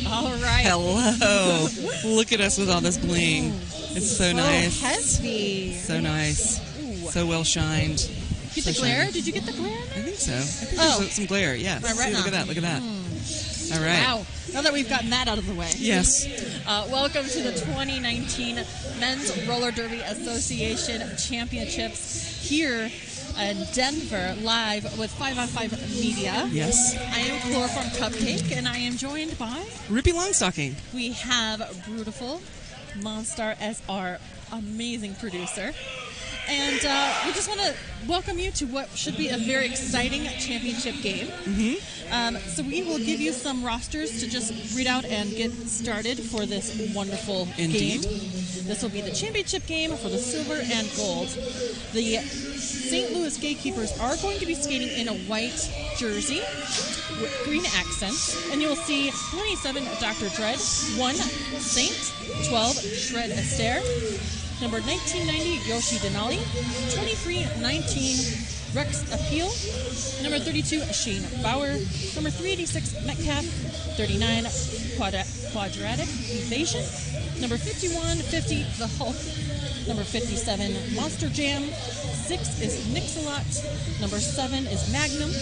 All right. Hello. Look at us with all this bling. It's so nice. Heavy. So nice. Ooh. So well shined. Get so the glare? shiny. Did you get the glare? I think so. I think there's some glare. Yes. My retina. Look at that. Look at that. All right. Wow. Now that we've gotten that out of the way. Yes. Welcome to the 2019 Men's Roller Derby Association Championships here in Denver, live with 5on5 Media. Yes. I am Chloroform Cupcake, and I am joined by... Rippy Longstocking. We have Brutiful Monstar as our amazing producer. And we just want to welcome you to what should be a very exciting championship game. Mm-hmm. So we will give you some rosters to just read out and get started for this wonderful Indeed. game. This will be the championship game for the silver and gold. The St. Louis GateKeepers are going to be skating in a white jersey with green accents. And you'll see 27 Dr. Dread, 1 Saint, 12 Shred Astaire, number 1990, Yoshi Denali. 2319, Rex Appeal. Number 32, Shane Bauer. Number 386, Metcalf. 39, Quadratic Evasion. Number 5150, The Hulk. Number 57, Monster Jam. 6 is Nixalot. Number 7 is Magnum.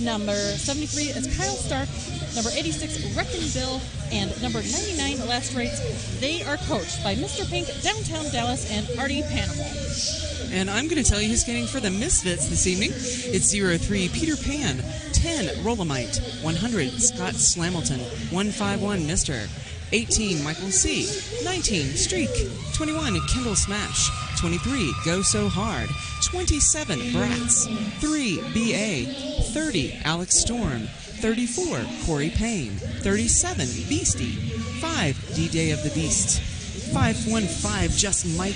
Number 73 is Kyle Stark. Number 86, Wrecking Bill. And number 99, Last Rites. They are coached by Mr. Pink, Downtown Dallas, and Artie Panimal. And I'm going to tell you who's skating for the Misfits this evening. It's 03, Peter Pan. 10, Rollamite. 100, Scott Slamilton. 151, Mr. 18, Michael C. 19, Streak. 21, Kendall Smash. 23, Go So Hard. 27, Brats. 3, BA. 30, Alex Storm. 34, Corey Payne. 37, Beastie. 5, D-Day of the Beast. 515, Just Mike.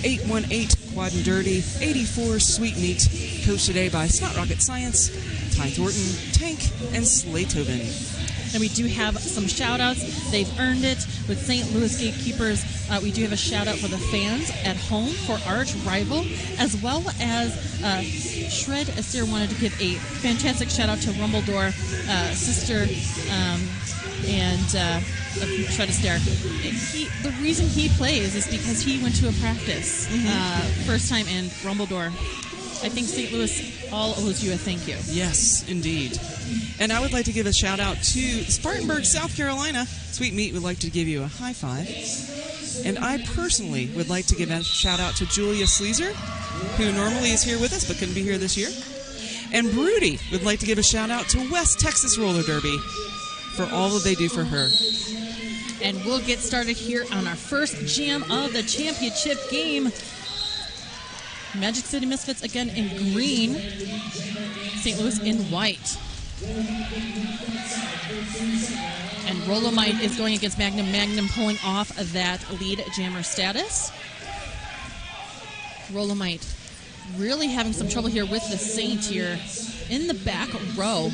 818, Quad and Dirty. 84, Sweet Meat. Coached today by Snot Rocket Science, Ty Thornton, Tank, and Slaytoven. And we do have some shout-outs. They've earned it with St. Louis GateKeepers. We do have a shout-out for the fans at home for Arch Rival, as well as Shred Astaire wanted to give a fantastic shout-out to Rumbledore, sister, and Shred Astaire. The reason he plays is because he went to a practice first time in Rumbledore. I think St. Louis all owes you a thank you. Yes, indeed. And I would like to give a shout out to Spartanburg, South Carolina. Sweet Meat would like to give you a high five. And I personally would like to give a shout out to Julia Sleazer, who normally is here with us but couldn't be here this year. And Broody would like to give a shout out to West Texas Roller Derby for all that they do for her. And we'll get started here on our first jam of the championship game. Magic City Misfits again in green, St. Louis in white. And Rollamite is going against Magnum. Magnum pulling off that lead jammer status. Rollamite really having some trouble here with the Saint here in the back row.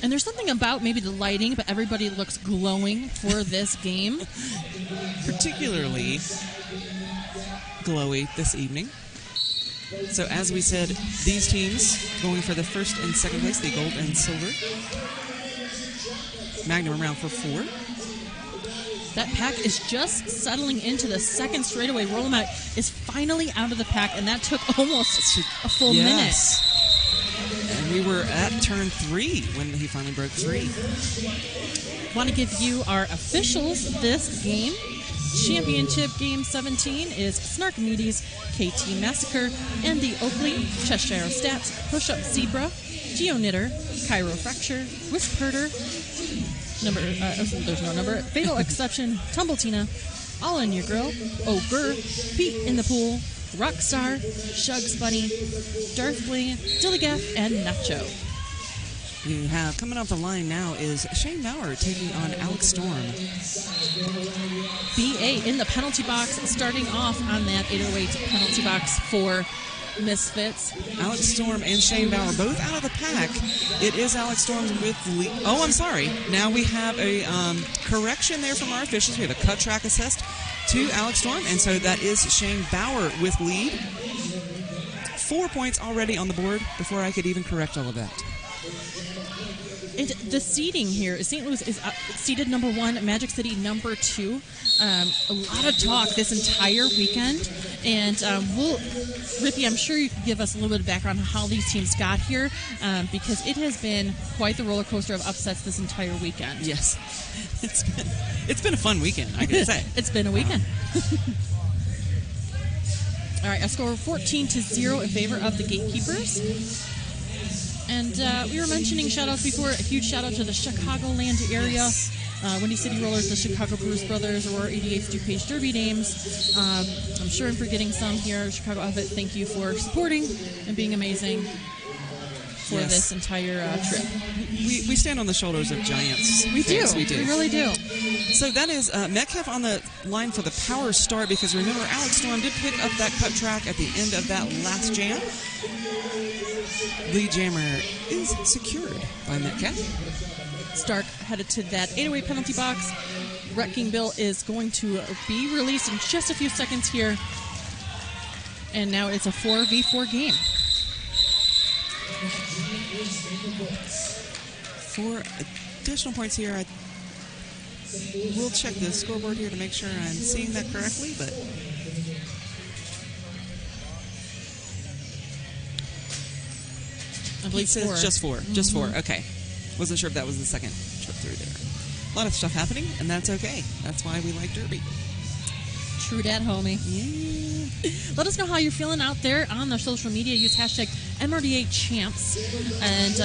And there's something about maybe the lighting, but everybody looks glowing for this game. Particularly glowy this evening. So as we said, these teams going for the first and second place, the gold and silver. Magnum around for 4. That pack is just settling into the second straightaway. Rollamite is finally out of the pack, and that took almost a full minute. And we were at turn 3 when he finally broke 3. Want to give you our officials this game. Championship Game 17 is Snark Meaties, KT Massacre, Andy Oakley, Cheshire Stats, Push Up Zebra, Geo Knitter, Cairo Fracture, Wisp Herder, there's no number, Fatal Exception, Tumble Tina, All in Your Grill, Ogre, Pete in the Pool, Rockstar, Shugs Bunny, Darth Bling, Dillygaff, and Nacho. We have coming off the line now is Shane Bauer taking on Alex Storm. BA in the penalty box, starting off on that 808 penalty box for Misfits. Alex Storm and Shane Bauer both out of the pack. It is Alex Storm with lead. Oh, I'm sorry. Now we have a correction there from our officials. We have a cut track assist to Alex Storm, and so that is Shane Bauer with lead. 4 points already on the board before I could even correct all of that. The seeding here is St. Louis is seeded number 1, Magic City number 2. A lot of talk this entire weekend, and Rippy, I'm sure you can give us a little bit of background on how these teams got here, because it has been quite the roller coaster of upsets this entire weekend. Yes, it's been a fun weekend, I gotta say. It's been a weekend. All right, a score of 14-0 in favor of the Gatekeepers. And we were mentioning shout-outs before. A huge shout-out to the Chicagoland area. Yes. Windy City Rollers, the Chicago Bruce Brothers, Aurora 88's DuPage Derby names. I'm sure I'm forgetting some here. Chicago Outfit, thank you for supporting and being amazing for this entire trip. We stand on the shoulders of giants. We do. We do. We really do. So that is Metcalf on the line for the power start, because remember, Alex Storm did pick up that cut track at the end of that last jam. Lead jammer is secured by Metcalf. Stark headed to that 808 penalty box. Wrecking Bill is going to be released in just a few seconds here. And now it's a 4v4 game. 4 additional points here. We'll check the scoreboard here to make sure I'm seeing that correctly, but I believe it says 4. just 4. Just 4. Okay. Wasn't sure if that was the second trip through there. A lot of stuff happening, and that's okay. That's why we like Derby. True dat, homie. Yeah. Let us know how you're feeling out there on the social media. Use hashtag MRDA champs. And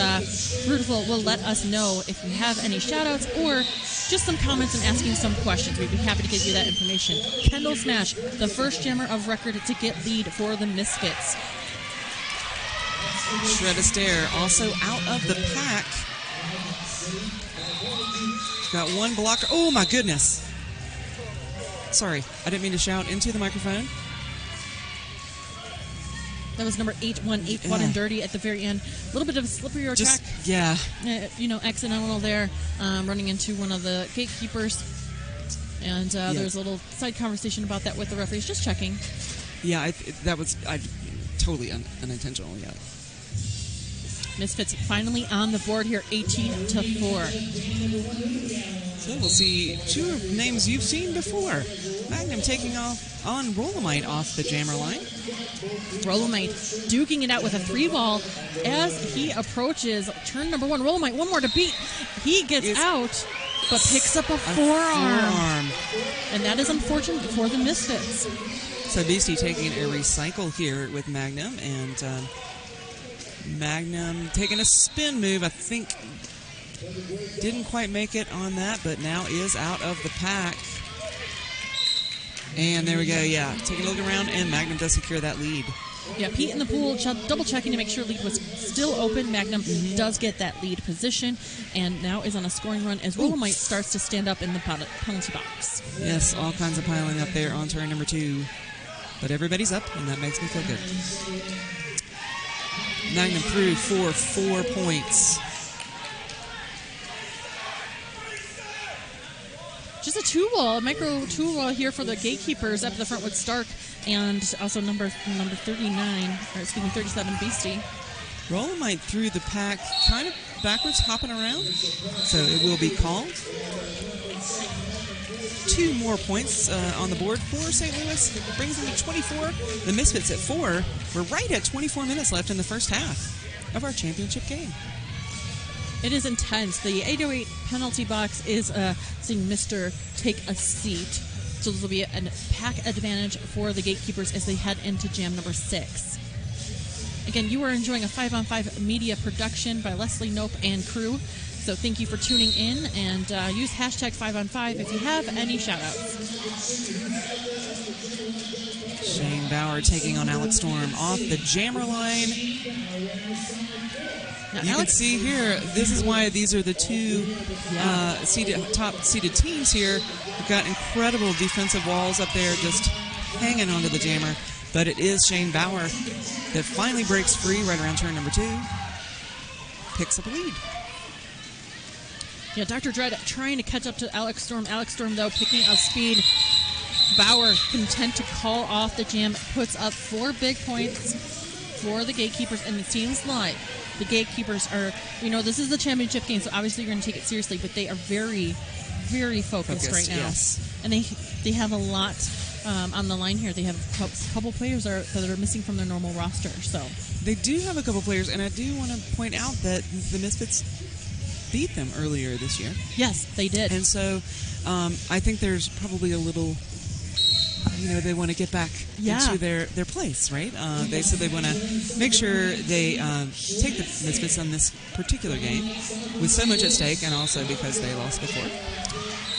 Rudolph will let us know if you have any shout-outs or just some comments and asking some questions. We'd be happy to give you that information. Kendall Smash, the first jammer of record to get lead for the Misfits. Shred Astaire also out of the pack. Got one blocker. Oh, my goodness. Sorry, I didn't mean to shout into the microphone. That was number 8181 and Dirty at the very end. A little bit of a slippery track. Yeah. Accidental there, running into one of the Gatekeepers. And there's a little side conversation about that with the referees. Just checking. Yeah, that was totally unintentional, yeah. Misfits finally on the board here, 18-4. So we'll see 2 names you've seen before. Magnum taking off on Rollamite off the jammer line. Rollamite duking it out with a 3-ball as he approaches turn number 1. Rollamite, one more to beat. He gets out, but picks up a forearm. And that is unfortunate for the Misfits. So Beastie taking a recycle here with Magnum, and Magnum taking a spin move. I think didn't quite make it on that, but now is out of the pack. And there we go, taking a look around, and Magnum does secure that lead. Yeah, Pete in the pool, double checking to make sure lead was still open. Magnum does get that lead position, and now is on a scoring run as Rollamite starts to stand up in the penalty box. Yes, all kinds of piling up there on turn number 2. But everybody's up, and that makes me feel good. Magnum through for 4 points. Just a 2-wall, a micro 2-wall here for the Gatekeepers up the front with Stark and also number 37, Beastie. Rollamite through the pack, kind of backwards, hopping around. So it will be called. 2 more points on the board for St. Louis. Brings them to 24. The Misfits at 4. We're right at 24 minutes left in the first half of our championship game. It is intense. The 808 penalty box is seeing Mr. take a seat. So this will be a pack advantage for the Gatekeepers as they head into jam number 6. Again, you are enjoying a 5-on-5 media production by Leslie Nope and crew. So thank you for tuning in, and use hashtag 5on5 if you have any shout-outs. Shane Bauer taking on Alex Storm off the jammer line. Now, you can see here, this is why these are the 2 top-seeded teams here. We've got incredible defensive walls up there just hanging onto the jammer. But it is Shane Bauer that finally breaks free right around turn number 2. Picks up a lead. Yeah, Dr. Dread trying to catch up to Alex Storm. Alex Storm, though, picking up speed. Bauer content to call off the jam. Puts up 4 big points for the Gatekeepers, and it seems like The Gatekeepers are, this is the championship game, so obviously you're going to take it seriously, but they are very, very focused right now. Yes. And they have a lot on the line here. They have a couple players that are missing from their normal roster. So they do have a couple players, and I do want to point out that the Misfits beat them earlier this year. Yes, they did. And so I think there's probably a little, they want to get back into their place, right? They want to make sure they take the Misfits on this particular game with so much at stake, and also because they lost before.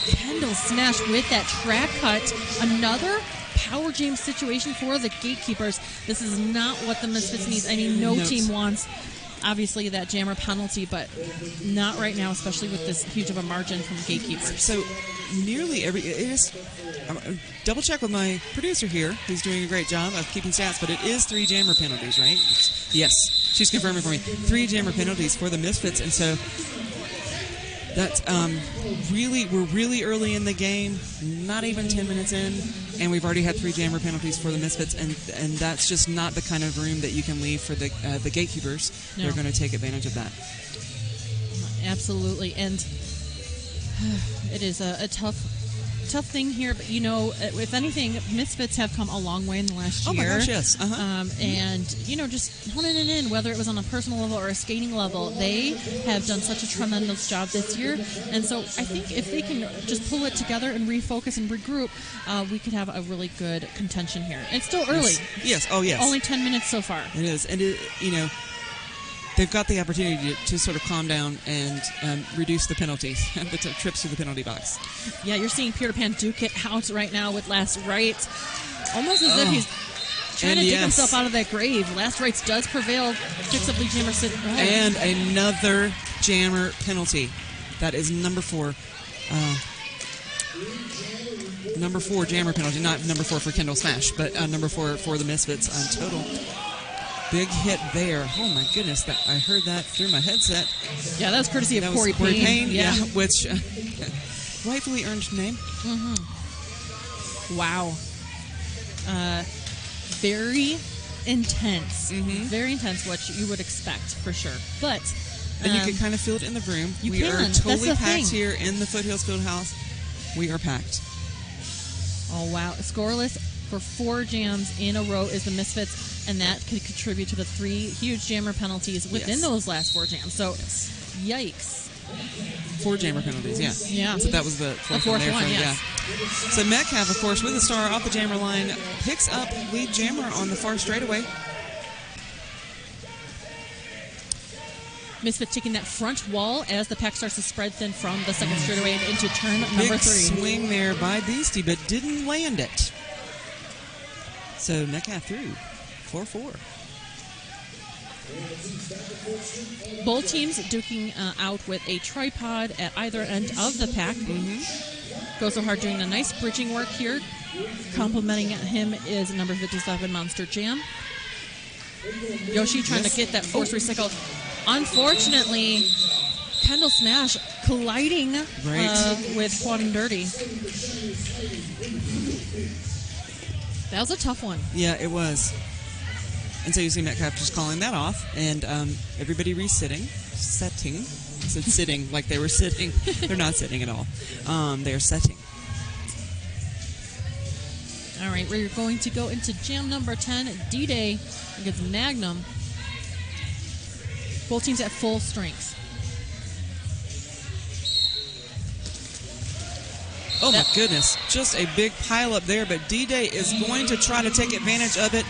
Kendall Smash with that track cut. Another power jam situation for the Gatekeepers. This is not what the Misfits needs. I mean, no team wants, obviously, that jammer penalty, but not right now, especially with this huge of a margin from Gatekeepers. So nearly double check with my producer here, who's doing a great job of keeping stats, but it is 3 jammer penalties, right? Yes, she's confirming for me. 3 jammer penalties for the Misfits, and so that's we're really early in the game, not even 10 minutes in, and we've already had 3 jammer penalties for the Misfits, and that's just not the kind of room that you can leave for the Gatekeepers. No. They're going to take advantage of that. Absolutely, and it is a tough thing here, but if anything, Misfits have come a long way in the last year. Oh my gosh, yes. And just honing it in, whether it was on a personal level or a skating level, they have done such a tremendous job this year. And so I think if they can just pull it together and refocus and regroup, we could have a really good contention here. It's still early. Yes. Oh yes. Only 10 minutes so far. It is, and they've got the opportunity to sort of calm down and reduce the penalties, the trips to the penalty box. Yeah, you're seeing Peter Pan duke it out right now with Last Rites, almost as if he's trying to dig himself out of that grave. Last Rites does prevail. Picks up the jammer. And another jammer penalty. That is number 4. Number 4 jammer penalty. Not number 4 for Kendall Smash, but number 4 for the Misfits on total. Big hit there. Oh, my goodness. I heard that through my headset. Yeah, that was courtesy of Corey Payne. Yeah, which rightfully earned name. Mm-hmm. Wow. Very intense. Mm-hmm. Very intense, what you would expect, for sure. But and you can kind of feel it in the room. We are totally packed here in the Foothills Fieldhouse. We are packed. Oh, wow. Scoreless for 4 jams in a row is the Misfits, and that could contribute to the 3 huge jammer penalties within those last 4 jams. So, yikes. 4 jammer penalties, yeah. So that was the fourth one. Yes. Yeah. So Metcalf, of course, with a star off the jammer line, picks up lead jammer on the far straightaway. Misfits taking that front wall as the pack starts to spread thin from the second straightaway into turn number 3. Big swing there by Beastie, but didn't land it. So Metcalf through 4-4. Both teams duking out with a tripod at either end of the pack. Mm-hmm. Go so hard doing a nice bridging work here. Complimenting him is number 57 Monster Jam. Yoshi trying to get that force recycle. Unfortunately, Kendall Smash colliding with Juan Dirty. That was a tough one. Yeah, it was. And so you see Metcalf just calling that off, and everybody setting. I said sitting like they were sitting. They're not sitting at all. They're setting. All right, we're going to go into jam number 10, D-Day against Magnum. Both teams at full strength. Oh, my goodness. Just a big pile up there, but D-Day is going to try to take advantage of it.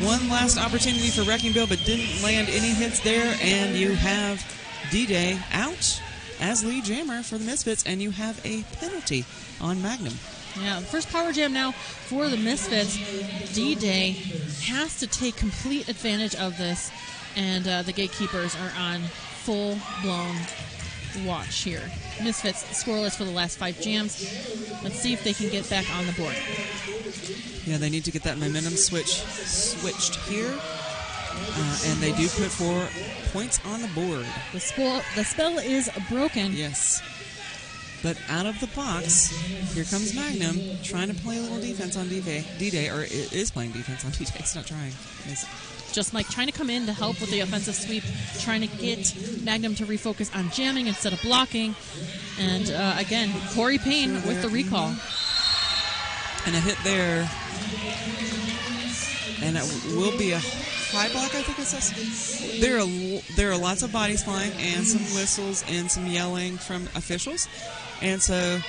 One last opportunity for Wrecking Bill, but didn't land any hits there, and you have D-Day out as lead jammer for the Misfits, and you have a penalty on Magnum. Yeah, the first power jam now for the Misfits. D-Day has to take complete advantage of this, and the Gatekeepers are on full-blown watch here. Misfits scoreless for the last 5 jams. Let's see if they can get back on the board. Yeah, they need to get that momentum switched here, and they do put 4 points on the board. The spell is broken. Yes. But out of the box, here comes Magnum trying to play a little defense on D-Day, or it is playing defense on D-Day. It's not trying. It's Just Mike trying to come in to help with the offensive sweep, trying to get Magnum to refocus on jamming instead of blocking. And again, Corey Payne with the recall. And a hit there. And it will be a high block, I think it says. There are lots of bodies flying and some whistles and some yelling from officials. And so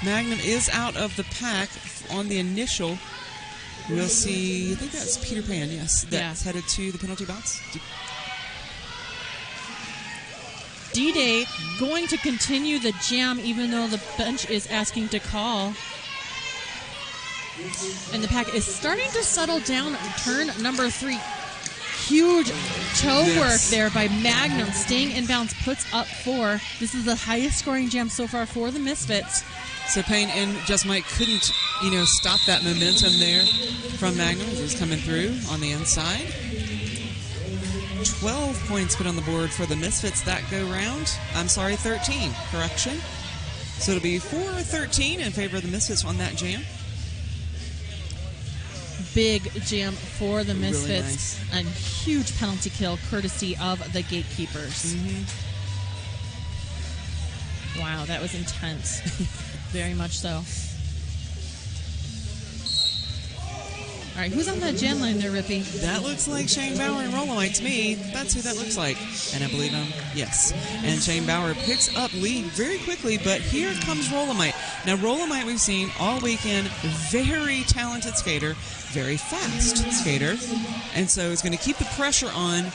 Magnum is out of the pack on the initial. We'll see, I think that's Peter Pan, yes, that's headed to the penalty box. D-Day going to continue the jam even though the bench is asking to call. And the pack is starting to settle down. Turn number 3. Huge toe work there by Magnum. Staying inbounds, puts up 4. This is the highest scoring jam so far for the Misfits. So Payne and Just Mike couldn't, stop that momentum there from Magnum. He was coming through on the inside. 12 points put on the board for the Misfits that go round. 13, correction. So it'll be 4-13 in favor of the Misfits on that jam. Big jam for the Misfits. Really nice. And huge penalty kill courtesy of the Gatekeepers. Mm-hmm. Wow, that was intense. Very much so. All right, who's on that jam line there, Rippy? That looks like Shane Bauer and Rolomite to me. That's who that looks like. And I believe yes. And Shane Bauer picks up lead very quickly, but here comes Rolomite. Now, Rolomite we've seen all weekend, very talented skater, very fast skater, and so it's going to keep the pressure on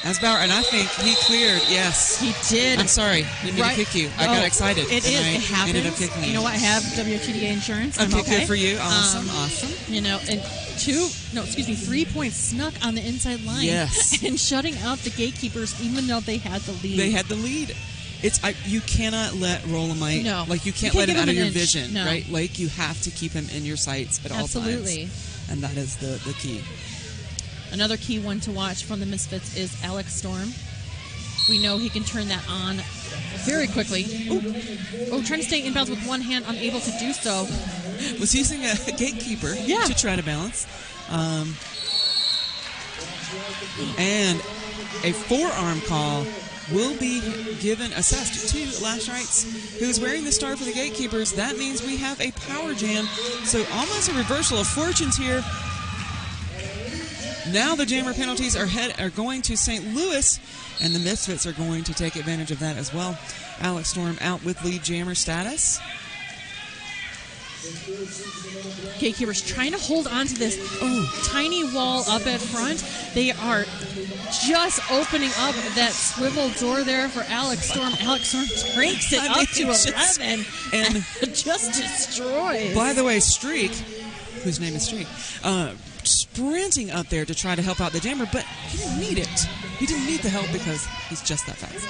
as Bauer, and I think he cleared, yes. He did. I'm sorry, didn't mean to kick you. I got excited. It happens. Ended up kicking you. You know what? I have WTDA insurance. I'm okay. Good for you. Awesome. And 3 points snuck on the inside line. Yes. And shutting out the Gatekeepers even though they had the lead. You cannot let Rolomite, you can't let him out of your vision, right? Like, you have to keep him in your sights at all times. Absolutely. And that is the key. Another key one to watch from the Misfits is Alex Storm. We know he can turn that on very quickly. Trying to stay inbounds with one hand, unable to do so. Was using a gatekeeper to try to balance. And a forearm call will be assessed to Lashrights, who's wearing the star for the Gatekeepers. That means we have a power jam. So almost a reversal of fortunes here. Now the jammer penalties are going to St. Louis, and the Misfits are going to take advantage of that as well. Alex Storm out with lead jammer status. Gatekeepers trying to hold on to this tiny wall up at front. They are just opening up that swivel door there for Alex Storm. Alex Storm cranks it up to 11 and just destroys. By the way, Streak, whose name is Streak, sprinting up there to try to help out the jammer, but he didn't need it. He didn't need the help because he's just that fast.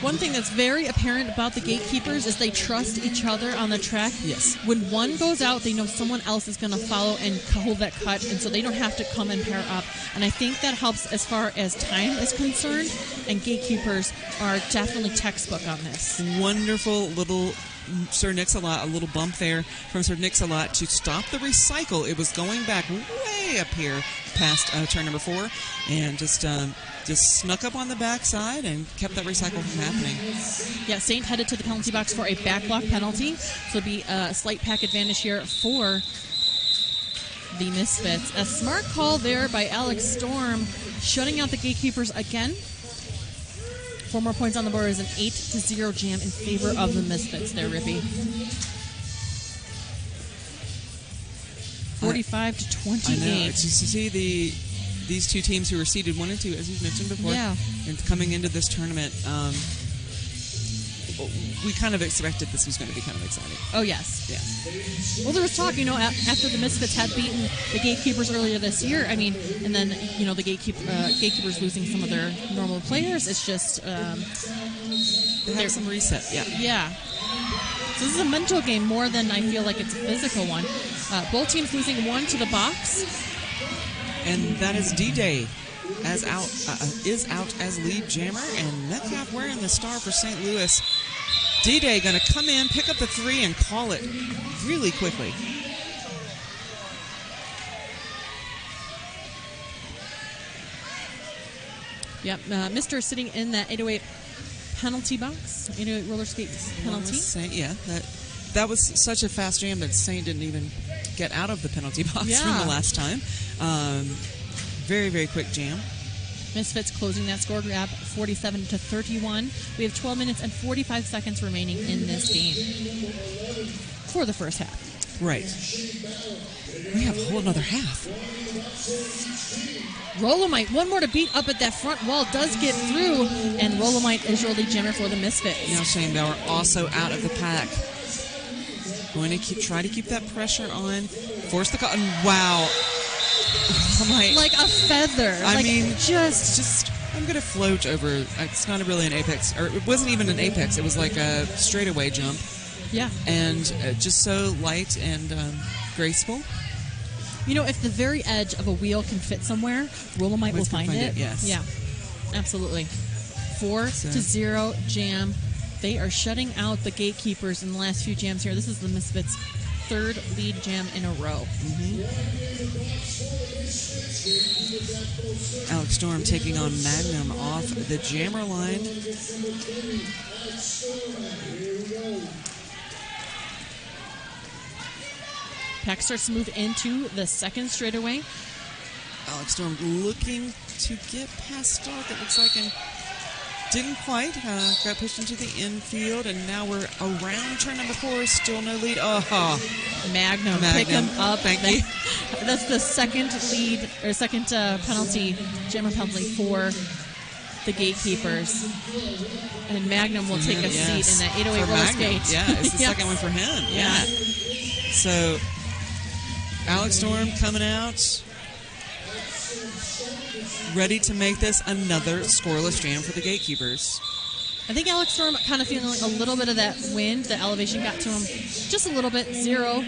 One thing that's very apparent about the Gatekeepers is they trust each other on the track. Yes. When one goes out, they know someone else is going to follow and hold that cut, and so they don't have to come and pair up. And I think that helps as far as time is concerned, and Gatekeepers are definitely textbook on this. Wonderful little Sir Nix-a-Lot, a little bump there from Sir Nix-a-Lot to stop the recycle. It was going back way up here past turn number 4, and just snuck up on the backside and kept that recycle from happening. Yeah, Saint headed to the penalty box for a backblock penalty, so it'll be a slight pack advantage here for the Misfits. A smart call there by Alex Storm, shutting out the Gatekeepers again. 4 more points on the board is an 8-0 jam in favor of the Misfits there, Rippy. 45-28. I know. To see these two teams who were seeded 1 and 2, as you've mentioned before, and coming into this tournament, we kind of expected this was going to be kind of exciting. Oh, yes. Yeah. Well, there was talk, after the Misfits had beaten the Gatekeepers earlier this year, and then, the Gatekeepers losing some of their normal players, it's just... they have some reset, Yeah. So this is a mental game more than I feel like it's a physical one. Both teams losing 1 to the box. And that is D-Day is out as lead jammer, and Metcalf wearing the star for St. Louis. D-Day going to come in, pick up the 3, and call it really quickly. Yep. Mr. sitting in that 808 penalty box, 808 roller skates penalty. Saint, yeah, that was such a fast jam that Saint didn't even get out of the penalty box from the last time. Very, very quick jam. Misfits closing that score grab 47-31. We have 12 minutes and 45 seconds remaining in this game for the first half. Right. We have a whole another half. Rolomite, one more to beat up at that front wall, does get through, and Rolomite is your lead jammer for the Misfits. Now Shane Bauer also out of the pack. Going to try to keep that pressure on. Force the cotton. Wow. Like a feather. I mean, just I'm going to float over. It's not really an apex, or it wasn't even an apex. It was like a straightaway jump. Yeah. And just so light and graceful. You know, if the very edge of a wheel can fit somewhere, Rolomite will find it. Yes. Yeah, absolutely. 4-0 jam. They are shutting out the Gatekeepers in the last few jams here. This is the Misfits' third lead jam in a row. Alex Storm taking on Magnum off the jammer line. Pack starts to move into the second straightaway. Alex Storm looking to get past Stark, it looks like, and didn't quite. Got pushed into the infield, and now we're around turn number 4. Still no lead. Magnum. Pick him up. Thank you. That's the second lead, or second penalty, jammer penalty for the Gatekeepers. And Magnum will take a seat in that 808 roller skate. Yeah, it's the second one for him. Yeah. So, Alex Storm coming out, ready to make this another scoreless jam for the Gatekeepers. I think Alex Storm kind of feeling like a little bit of that wind. The elevation got to him just a little bit. 0.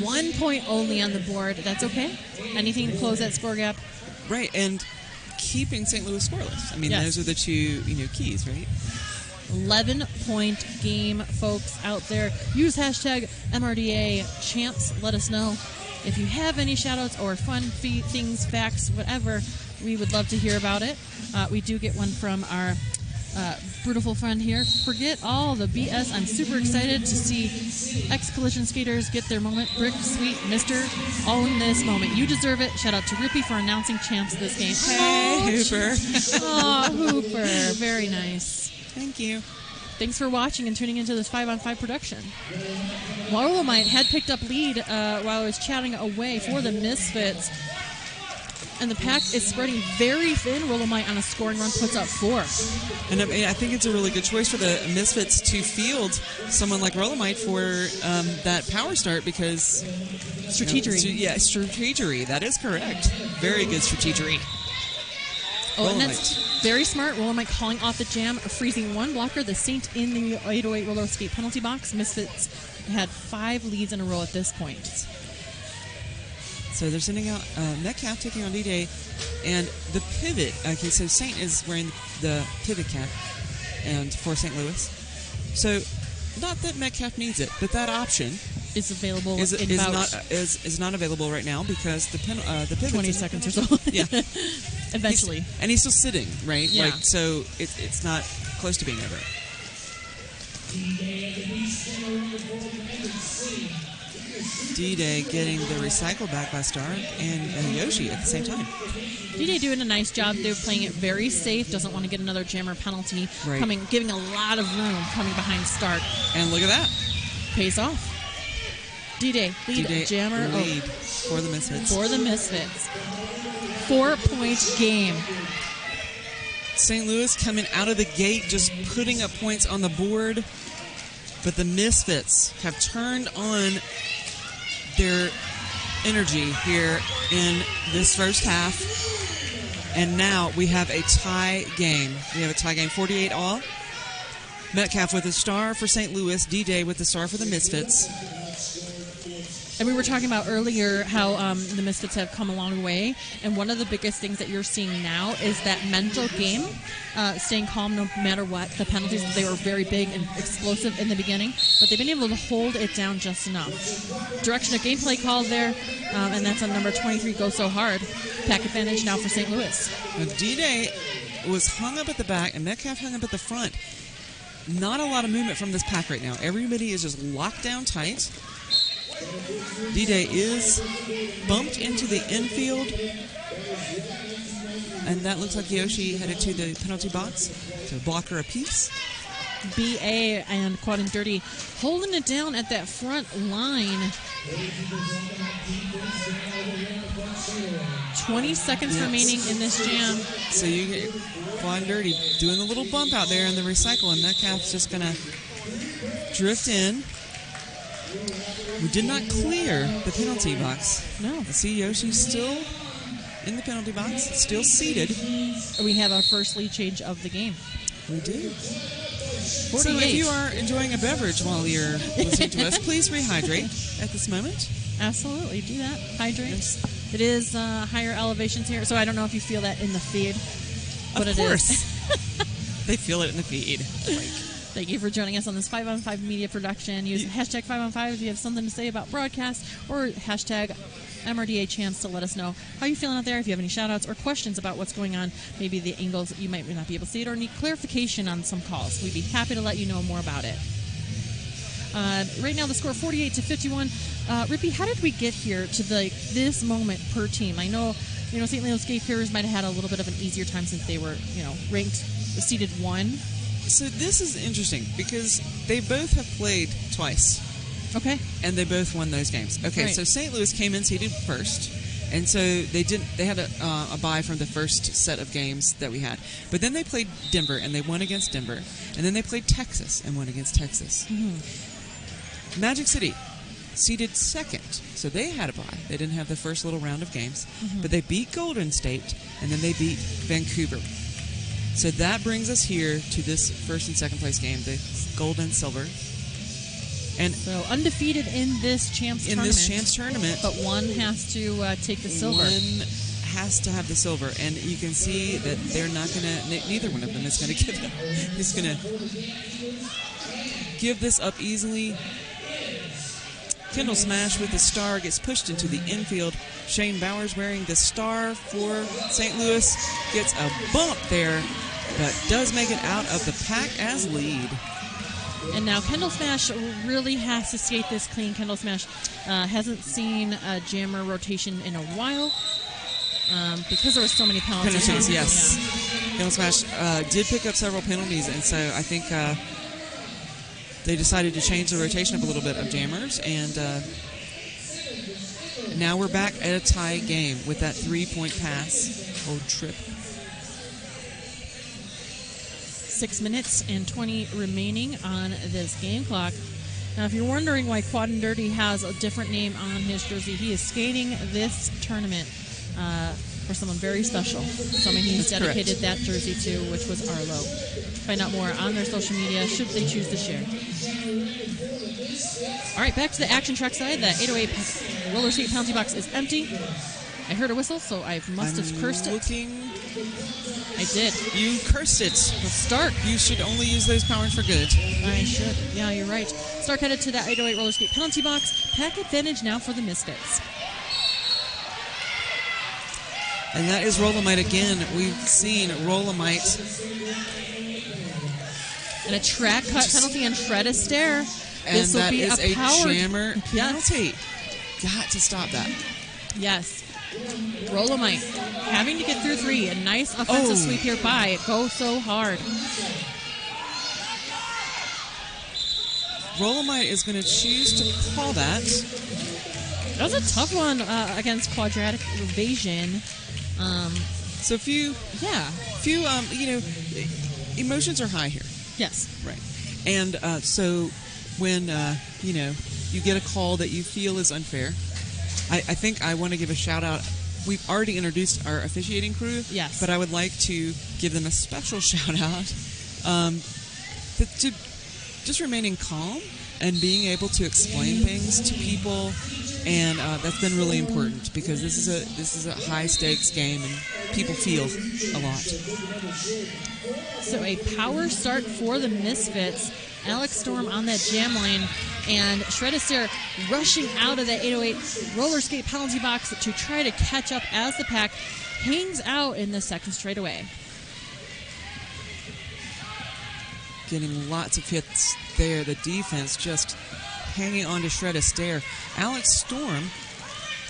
1 point only on the board. That's okay. Anything to close that score gap. Right, and keeping St. Louis scoreless. I mean, those are the two keys, right? 11-point game, folks out there. Use hashtag MRDA champs. Let us know if you have any shout-outs or fun things, facts, whatever. We would love to hear about it. We do get one from our beautiful friend here. Forget all the BS. I'm super excited to see ex-collision skaters get their moment. Brick, sweet, Mr. Own this moment. You deserve it. Shout out to Rippy for announcing champs this game. Hey, Hooper. Oh, Hooper. Very nice. Thank you. Thanks for watching and tuning into this 5-on-5 production. Rolomite had picked up lead while I was chatting away for the Misfits. And the pack is spreading very thin. Rolomite on a scoring run puts up 4. And I think it's a really good choice for the Misfits to field someone like Rolomite for that power start because... Strategery. Strategery. That is correct. Very good strategery. Oh, and that's very smart. Rolomite calling off the jam, freezing one blocker. The Saint in the 808 roller skate penalty box. Misfits had 5 leads in a row at this point. So they're sending out Metcalf taking on D-Day, and the pivot. Okay, so Saint is wearing the pivot cap, and for St. Louis. So, not that Metcalf needs it, but that option is available. Is not available right now because the pivot 20 seconds or so. Yeah, eventually, he's still sitting, right? Yeah. So it's not close to being over. D-Day getting the recycle back by Star and Yoshi at the same time. D-Day doing a nice job. They're playing it very safe. Doesn't want to get another jammer penalty. Right. Giving a lot of room coming behind Stark. And look at that. Pays off. D-Day lead jammer lead for the Misfits. 4-point game. St. Louis coming out of the gate, just putting up points on the board. But the Misfits have turned on their energy here in this first half. And now we have a tie game. We have a tie game, 48 all. Metcalf with a star for St. Louis. D-Day with the star for the Misfits. And we were talking about earlier how the Misfits have come a long way. And one of the biggest things that you're seeing now is that mental game, staying calm no matter what. The penalties, they were very big and explosive in the beginning, but they've been able to hold it down just enough. Direction of gameplay called there, and that's on number 23, Go So Hard. Pack advantage now for St. Louis. D-Day was hung up at the back, and Metcalf hung up at the front. Not a lot of movement from this pack right now. Everybody is just locked down tight. D-Day is bumped into the infield. And that looks like Yoshi headed to the penalty box to block her apiece. BA and Quad and Dirty holding it down at that front line. 20 seconds remaining in this jam. So you get Quad and Dirty doing a little bump out there in the recycle, and Metcalf's just going to drift in. We did not clear the penalty box. No. I see Yoshi still in the penalty box, still seated. We have our first lead change of the game. We do. 48. So if you are enjoying a beverage while you're listening to us, please rehydrate at this moment. Absolutely, do that. Hydrate. Yes. It is higher elevations here, so I don't know if you feel that in the feed. But of course. They feel it in the feed. Thank you for joining us on this 5-on-5 media production. Use hashtag 5-on-5 if you have something to say about broadcast, or hashtag MRDA Champs to let us know how you're feeling out there. If you have any shout-outs or questions about what's going on, maybe the angles you might not be able to see it, or need clarification on some calls, we'd be happy to let you know more about it. Right now, the score 48-51. Rippy, how did we get here to this moment per team? I know, St. Leo's GateKeepers might have had a little bit of an easier time since they were, ranked, seeded 1. So this is interesting because they both have played twice. Okay. And they both won those games. Okay, right. So St. Louis came in seeded first, and so they had a bye from the first set of games that we had. But then they played Denver, and they won against Denver. And then they played Texas and won against Texas. Mm-hmm. Magic City seeded second, so they had a bye. They didn't have the first little round of games. Mm-hmm. But they beat Golden State, and then they beat Vancouver. So that brings us here to this first and second place game, the gold and silver. And so undefeated in this champs tournament. But one has to take the silver. One has to have the silver, and you can see that they're not going to. Neither one of them is going to give it. Is going to give this up easily. Kendall Smash with the star gets pushed into the infield. Shane Bowers wearing the star for St. Louis gets a bump there, but does make it out of the pack as lead. And now Kendall Smash really has to skate this clean. Kendall Smash hasn't seen a jammer rotation in a while because there were so many penalties. Penalties, yes. Yeah. Kendall Smash did pick up several penalties, and so I think they decided to change the rotation up a little bit of jammers, and now we're back at a tie game with that 3-point pass. Old trip. 6 minutes and 20 remaining on this game clock. Now, if you're wondering why Quad and Dirty has a different name on his jersey, he is skating this tournament for someone very special. Someone he's dedicated that jersey to, which was Arlo. Find out more on their social media, should they choose to share. All right, back to the action track side. The 808 roller skate penalty box is empty. I heard a whistle, so I must have cursed it. I did. You cursed it. Stark. You should only use those powers for good. I should. Yeah, you're right. Stark headed to that 808 roller skate penalty box. Pack advantage now for the Misfits. And that is Rollamite again. We've seen Rollamite. And a track cut penalty and Fred Astaire. And this will that be is a jammer penalty. Yes. Got to stop that. Yes. Rollamite having to get through 3. A nice offensive sweep here by. It goes so hard. Rollamite is going to choose to call that. That was a tough one against Quadratic Evasion. So few, emotions are high here. Yes. Right. And so when, you get a call that you feel is unfair, I think I want to give a shout out. We've already introduced our officiating crew. Yes. But I would like to give them a special shout out to just remaining calm and being able to explain things to people. And that's been really important because this is a high stakes game and people feel a lot. So a power start for the Misfits. Alex Storm on that jam line, and Shred Astaire rushing out of the 808 roller skate penalty box to try to catch up as the pack hangs out in the second straightaway. getting lots of hits there. The defense just hanging on to Shred Astaire. Alex Storm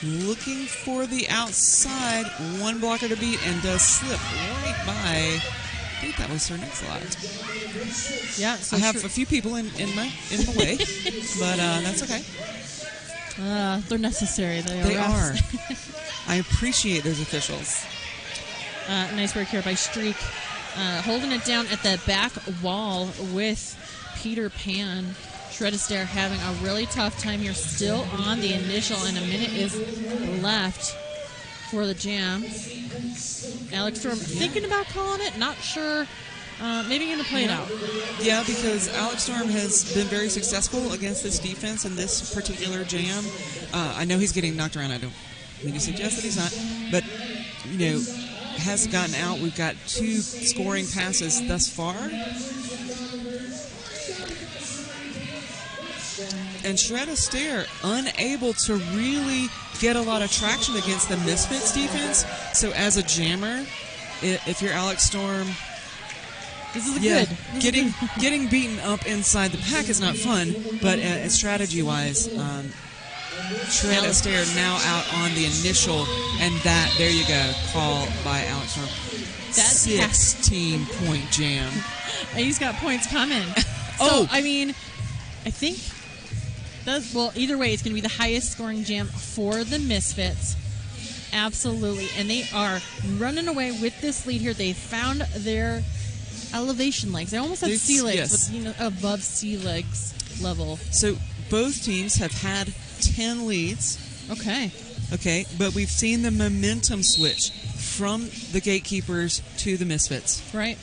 looking for the outside. One blocker to beat and does slip right by. I think that was her next lot. Yeah, so I have a few people in the way, but that's okay. They're necessary. They are. I appreciate those officials. Nice work here by Streak. Holding it down at the back wall with Peter Pan. Shred Astaire having a really tough time here. Still on the initial, and a minute is left for the jam. Alex Storm thinking about calling it. Not sure. Maybe going to play it out. Yeah, because Alex Storm has been very successful against this defense in this particular jam. I know he's getting knocked around. I don't mean to suggest that he's not. But, has gotten out. We've got 2 scoring passes thus far. And Shred Astaire unable to really get a lot of traction against the Misfits defense. So as a jammer, if you're Alex Storm, this is good. Getting beaten up inside the pack is not fun, but strategy-wise, Shred Astaire now out on the initial, and there you go, call by Alex Storm. 16-point jam. And he's got points coming. I think either way, it's going to be the highest scoring jam for the Misfits. Absolutely. And they are running away with this lead here. They found their elevation legs. They almost have sea legs, yes. but above sea legs level. So both teams have had 10 leads. Okay, but we've seen the momentum switch from the Gatekeepers to the Misfits. Right.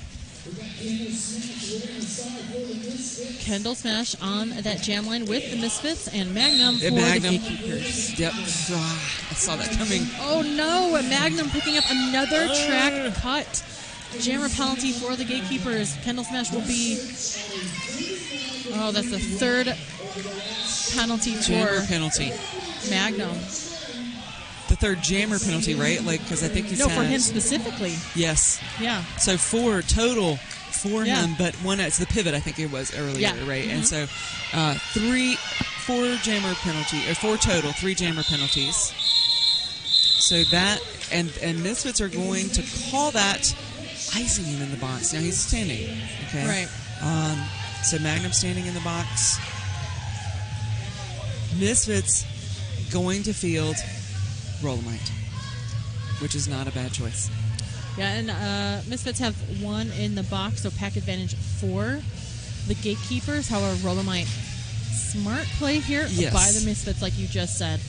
Kendall Smash on that jam line with the Misfits, and Magnum for the Gatekeepers. Yep. I saw that coming. Oh no, Magnum picking up another track cut. Jammer penalty for the Gatekeepers. Kendall Smash will be... that's the third penalty Jammer for penalty. Magnum. The third jammer penalty, right? Because I think he's for him specifically. Yes. Yeah. So 4 total for him, but one it's the pivot, I think it was earlier, right? Mm-hmm. And so 4 jammer penalty, or 4 total, 3 jammer penalties. So that, and Misfits are going to call that icing him in the box. Now he's standing, okay? Right. So Magnum standing in the box. Misfits going to field Rolomite, which is not a bad choice. Yeah, and Misfits have 1 in the box, so pack advantage for the Gatekeepers. However, Rolomite, smart play here by the Misfits, like you just said.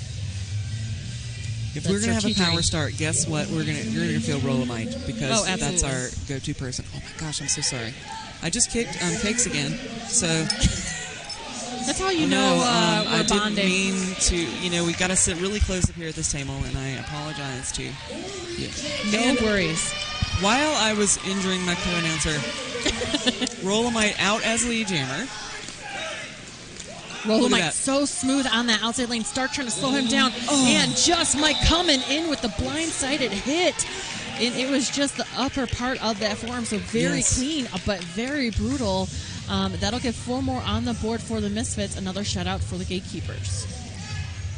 If we're going to have a power start, guess what? You're going to feel Rolomite, because that's our go-to person. Oh my gosh, I'm so sorry. I just kicked Cakes again, so... That's how you know we're bonding. I didn't mean to, we got to sit really close up here at this table, and I apologize to you. No worries. While I was injuring my co-announcer, Rolomite out as lead jammer. Rolomite so smooth on that outside lane. Start trying to slow him down. And just Mike coming in with the blindsided hit. And it was just the upper part of that forearm, so very clean, but very brutal. That'll get 4 more on the board for the Misfits. Another shutout for the Gatekeepers.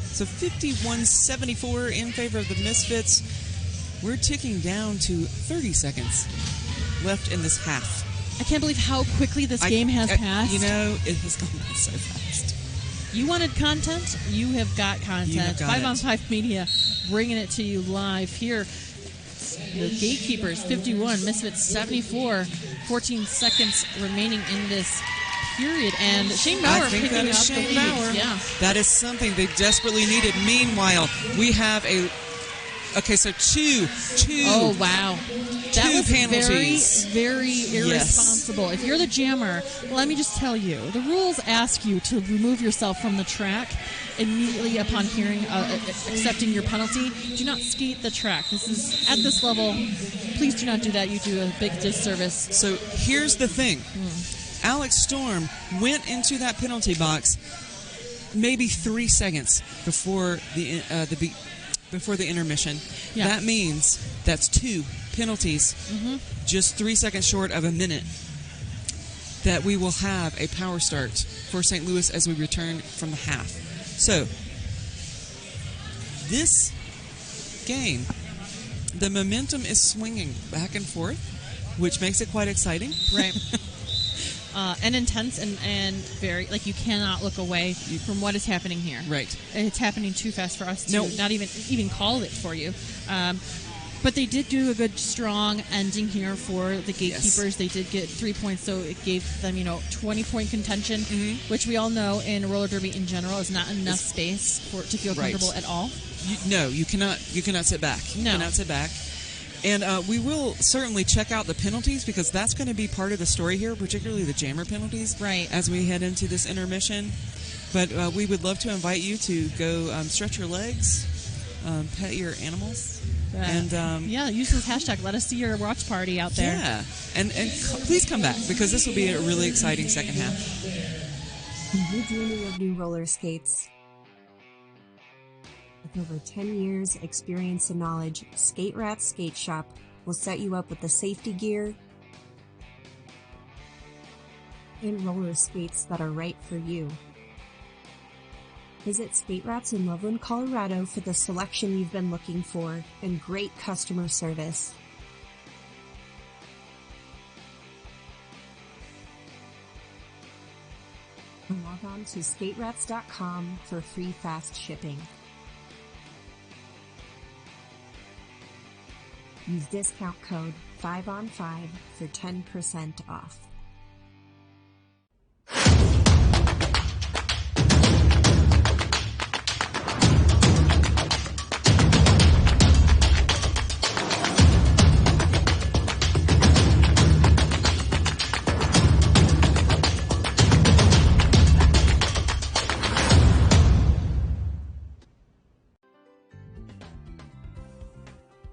So 51-74 in favor of the Misfits. We're ticking down to 30 seconds left in this half. I can't believe how quickly this game has passed. It has gone by so fast. You wanted content? You have got content. 5-on-5 Media bringing it to you live here. The Gatekeepers 51, Misfits 74, 14 seconds remaining in this period, and Shane Bauer picking up the lead. Yeah, that is something they desperately needed. Meanwhile, we have so two. Oh wow, that was penalties. very irresponsible. Yes. If you're the jammer, let me just tell you, the rules ask you to remove yourself from the track immediately upon hearing accepting your penalty. Do not skate the track. This is at this level. Please do not do that. You do a big disservice. So here's the thing. Alex Storm went into that penalty box maybe 3 seconds before the intermission. Yeah. That means that's 2 penalties, just 3 seconds short of a minute. that we will have a power start for St. Louis as we return from the half. So, this game, the momentum is swinging back and forth, which makes it quite exciting. Right. And intense and very, like, you cannot look away from what is happening here. Right. It's happening too fast for us to not even call it for you. But they did do a good, strong ending here for the Gatekeepers. Yes. They did get 3 points, so it gave them, 20-point contention, which we all know in roller derby in general is not enough space for it to feel comfortable at all. You cannot sit back. You cannot sit back. And we will certainly check out the penalties because that's going to be part of the story here, particularly the jammer penalties, as we head into this intermission. But we would love to invite you to go stretch your legs, pet your animals. And use this hashtag. Let us see your watch party out there. Yeah, and please come back because this will be a really exciting second half. Are you dreaming of new roller skates? With over 10 years experience and knowledge, Skate Rat's Skate Shop will set you up with the safety gear and roller skates that are right for you. Visit Skate Rats in Loveland, Colorado for the selection you've been looking for and great customer service. Log on to skaterats.com for free fast shipping. Use discount code 5on5 for 10% off.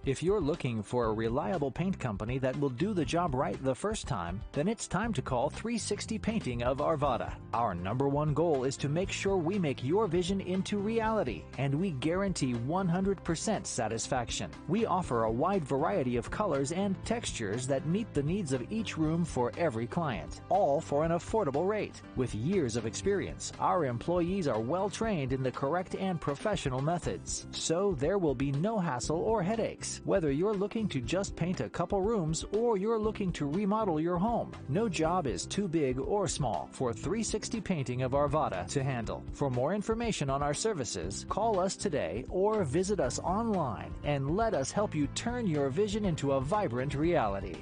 If you're looking for a reliable paint company that will do the job right the first time, then it's time to call 360 Painting of Arvada. Our #1 goal is to make sure we make your vision into reality, and we guarantee 100% satisfaction. We offer a wide variety of colors and textures that meet the needs of each room for every client, all for an affordable rate. With years of experience, our employees are well trained in the correct and professional methods, so there will be no hassle or headaches. Whether you're looking to just paint a couple rooms or you're looking to remodel your home, no job is too big or small for 360 Painting of Arvada to handle. For more information on our services, call us today or visit us online and let us help you turn your vision into a vibrant reality.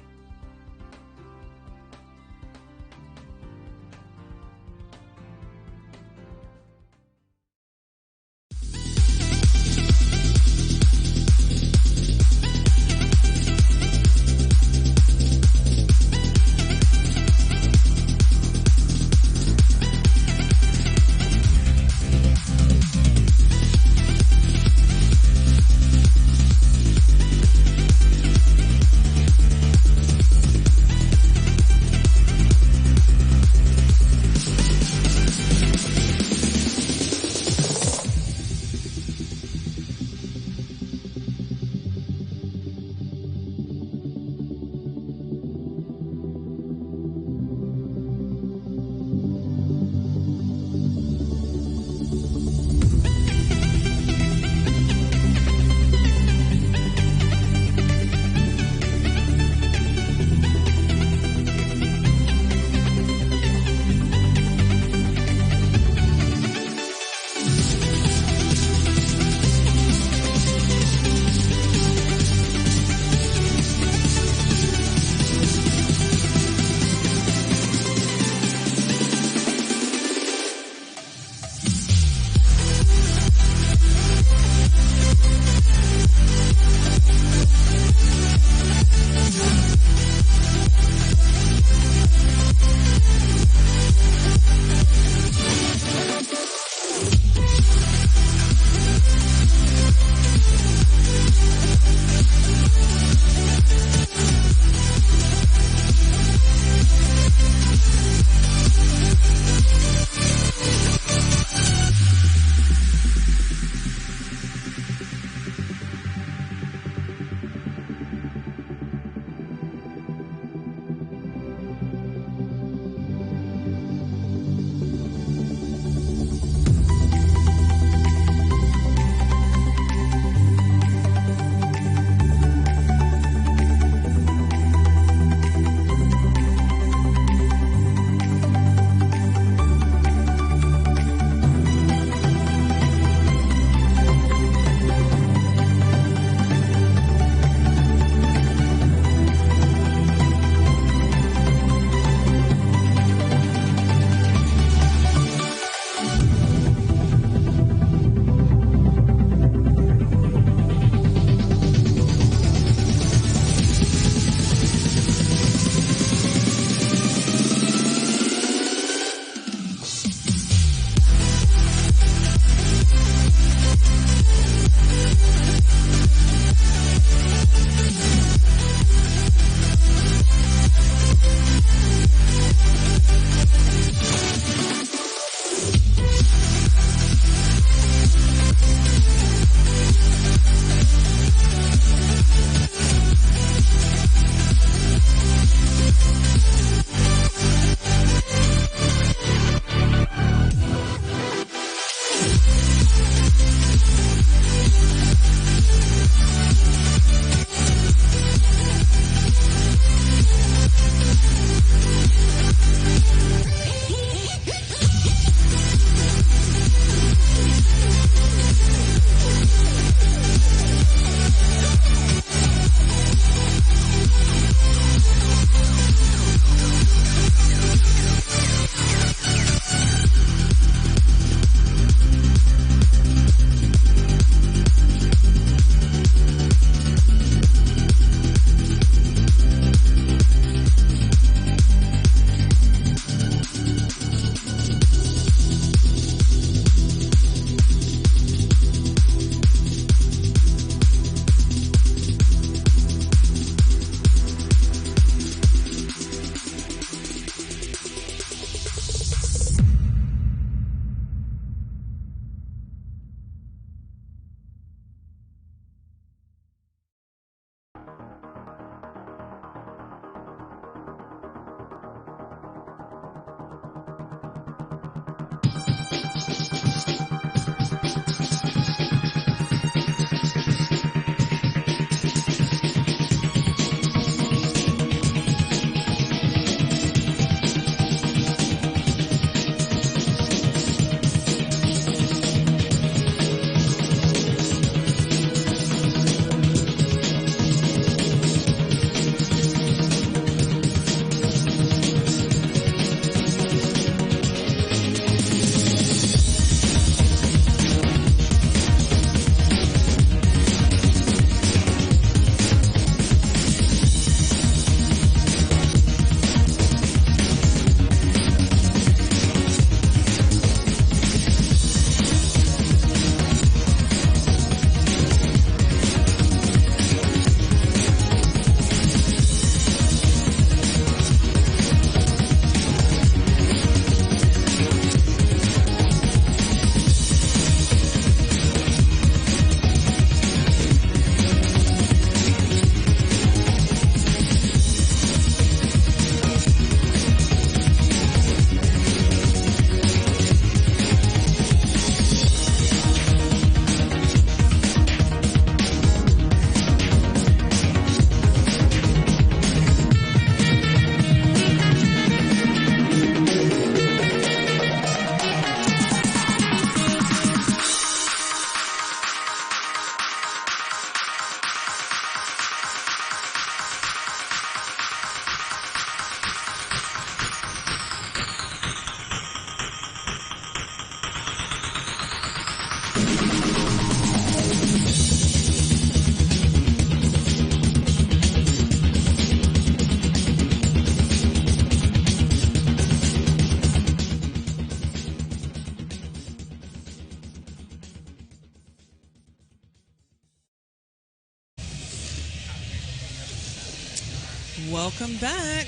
welcome back.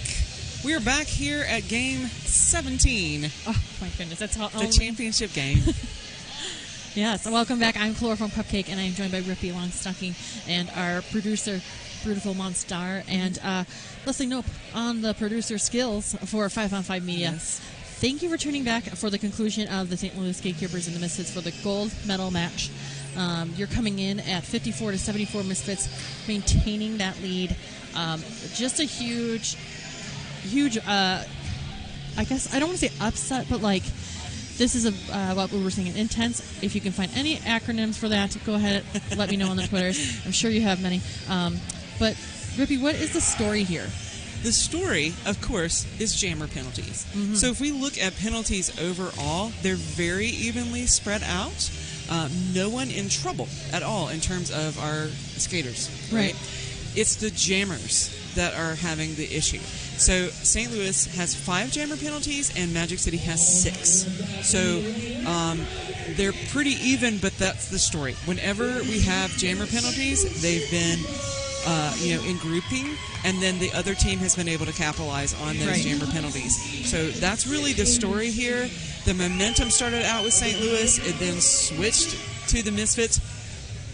We are back here at game 17. Oh, my goodness. That's how the championship game. Yes, welcome back. I'm Chloroform Cupcake, and I'm joined by Rippy Longstocking and our producer, Beautiful Monstar, and Leslie Nope on the producer skills for 5 on 5 Media. Yes. Thank you for tuning back for the conclusion of the St. Louis GateKeepers and the Misfits for the gold medal match. You're coming in at 54-74 Misfits, maintaining that lead. Just a huge, I guess, I don't want to say upset, but like, this is what we were saying, intense. If you can find any acronyms for that, go ahead, let me know on the Twitters. I'm sure you have many. But, Rippy, what is the story here? The story, of course, is jammer penalties. Mm-hmm. So if we look at penalties overall, they're very evenly spread out. No one in trouble at all in terms of our skaters. Right? It's the jammers that are having the issue. So St. Louis has 5 jammer penalties and Magic City has 6. So they're pretty even, but that's the story. Whenever we have jammer penalties, they've been in grouping, and then the other team has been able to capitalize on those jammer penalties. So that's really the story here. The momentum started out with St. Louis, it then switched to the Misfits,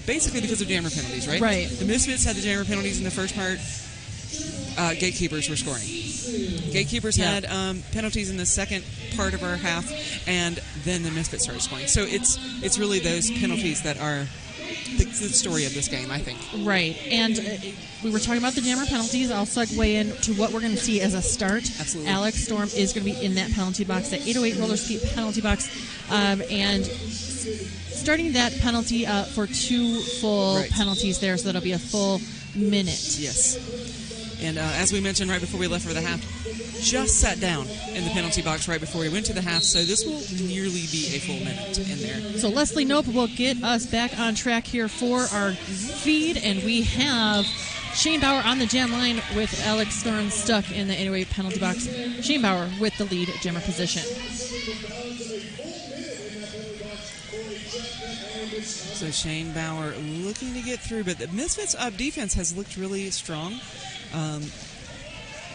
basically because of jammer penalties, right? Right. The Misfits had the jammer penalties in the first part. GateKeepers were scoring. GateKeepers had penalties in the second part of our half, and then the Misfits started scoring. So it's really those penalties that are the story of this game, I think. Right. And we were talking about the jammer penalties. I'll segue into what we're going to see as a start. Absolutely. Alex Storm is going to be in that penalty box, that 808 roller skate penalty box, and starting that penalty for 2 full penalties there, so that'll be a full minute. Yes. And as we mentioned right before we left for the half, just sat down in the penalty box right before we went to the half, so this will nearly be a full minute in there. So Leslie Nope will get us back on track here for our feed, and we have Shane Bauer on the jam line with Alex Storm stuck in the 808 penalty box. Shane Bauer with the lead jammer position. So Shane Bauer looking to get through, but the Misfits' defense has looked really strong.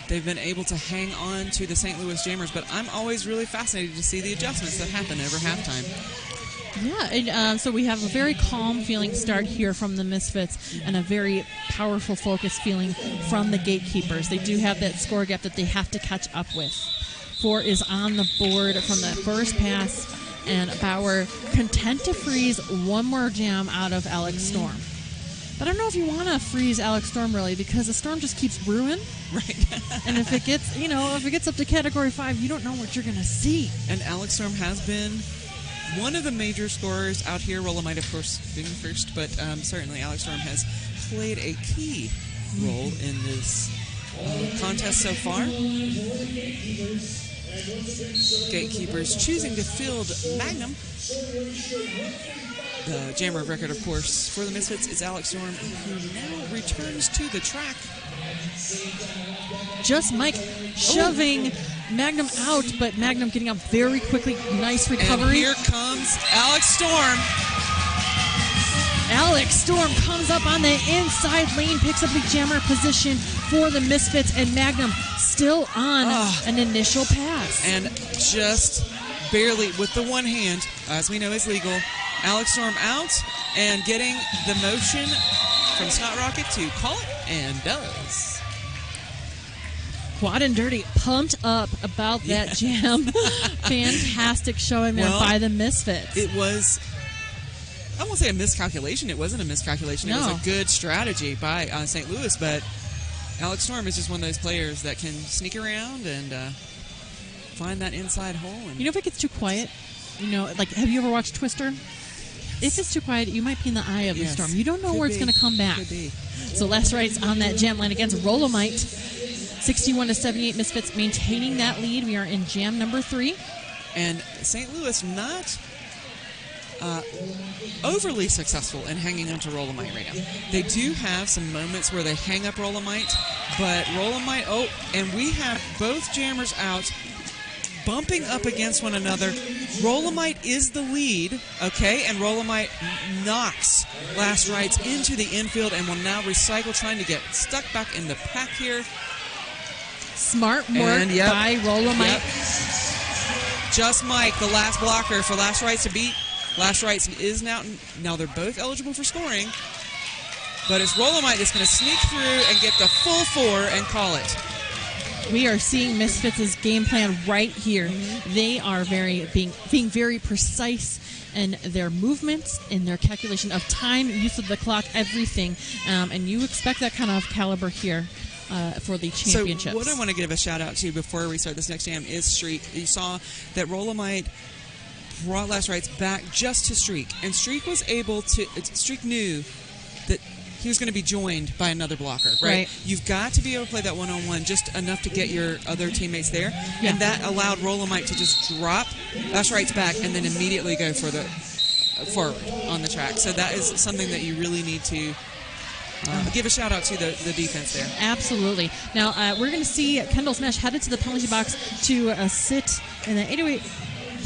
They've been able to hang on to the St. Louis Jammers, but I'm always really fascinated to see the adjustments that happen over halftime. Yeah, and so we have a very calm feeling start here from the Misfits and a very powerful focus feeling from the GateKeepers. They do have that score gap that they have to catch up with. 4 is on the board from the first pass, and Bauer content to freeze one more jam out of Alex Storm. But I don't know if you want to freeze Alex Storm, really, because the Storm just keeps brewing. Right. And if it gets up to Category 5, you don't know what you're going to see. And Alex Storm has been one of the major scorers out here. Rollamite, of course, being first, but certainly Alex Storm has played a key role in this contest so far. GateKeepers choosing to field Magnum. The jammer of record, of course, for the Misfits is Alex Storm, who now returns to the track. Just Mike shoving Magnum out, but Magnum getting up very quickly. Nice recovery. And here comes Alex Storm. Alex Storm comes up on the inside lane, picks up the jammer position for the Misfits, and Magnum still on an initial pass. And just barely, with the one hand, as we know is legal, Alex Storm out and getting the motion from Scott Rocket to call it, and does. Quad and Dirty pumped up about that jam. Fantastic showing there by the Misfits. It was, I won't say a miscalculation. It wasn't a miscalculation. No. It was a good strategy by St. Louis, but Alex Storm is just one of those players that can sneak around and find that inside hole. And if it gets too quiet, have you ever watched Twister? If it's too quiet, you might be in the eye of the storm. You don't know where it's going to come back. Could be. So last right's on that jam line against Rollamite. 61-78 Misfits maintaining that lead. We are in jam number 3. And St. Louis not overly successful in hanging on to Rollamite right now. They do have some moments where they hang up Rollamite, but Rollamite, and we have both jammers out bumping up against one another. Rollamite is the lead, okay, and Rollamite knocks Last Rights into the infield and will now recycle, trying to get stuck back in the pack here. Smart work by Rolomite. Just Mike, the last blocker for Last Rights to beat. Last Rights is now they're both eligible for scoring. But it's Rolomite that's going to sneak through and get the full 4 and call it. We are seeing Misfits' game plan right here. Mm-hmm. They are being very precise in their movements, in their calculation of time, use of the clock, everything. And you expect that kind of caliber here for the championships. So what I want to give a shout out to before we start this next jam is Streak. You saw that Rolomite brought Last Rights back just to Streak. And Streak was able to... Streak knew that he was going to be joined by another blocker, right? You've got to be able to play that one-on-one just enough to get your other teammates there. Yeah. And that allowed Rolomite to just drop Last Rights back and then immediately go for the forward on the track. So that is something that you really need to give a shout out to the defense there. Absolutely. Now, we're going to see Kendall Smash headed to the penalty box to sit in the 808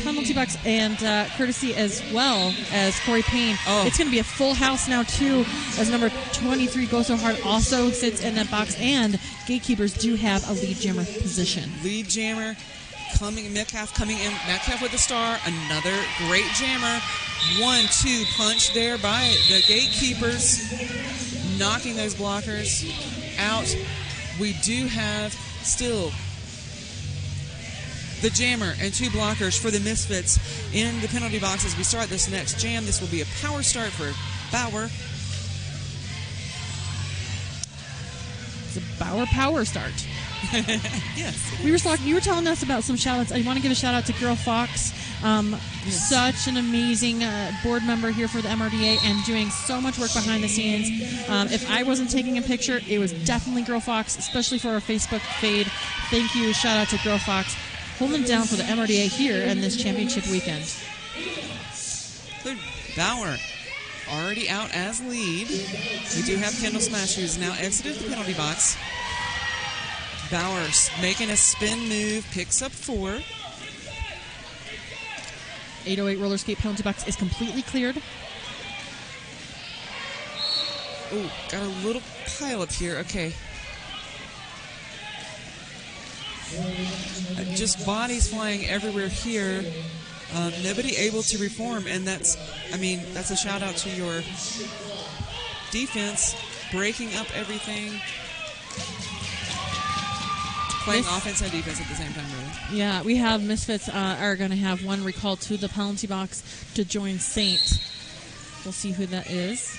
penalty box, and courtesy as well as Corey Payne. It's going to be a full house now, too, as number 23, Go So Hard, also sits in that box, and Gatekeepers do have a lead jammer position. Lead jammer Metcalf coming in. Metcalf with the star. Another great jammer. 1-2 punch there by the Gatekeepers, knocking those blockers out. We do have still the jammer and 2 blockers for the Misfits in the penalty box as we start this next jam. This will be a power start for Bauer. It's a Bauer power start. Yes. You were telling us about some shout-outs. I want to give a shout-out to Girl Fox. Such an amazing board member here for the MRDA and doing so much work behind the scenes. If I wasn't taking a picture, it was definitely Girl Fox, especially for our Facebook feed. Thank you. Shout-out to Girl Fox. Holding down for the MRDA here in this championship weekend. Bauer already out as lead. We do have Kendall Smash, who's now exited the penalty box. Bauer making a spin move, picks up 4. 808 roller skate penalty box is completely cleared. Oh, got a little pile up here. Okay. Just bodies flying everywhere here. Nobody able to reform, and that's a shout out to your defense, breaking up everything, playing offense and defense at the same time, really. Yeah, we have Misfits are going to have one recalled to the penalty box to join Saint. We'll see who that is.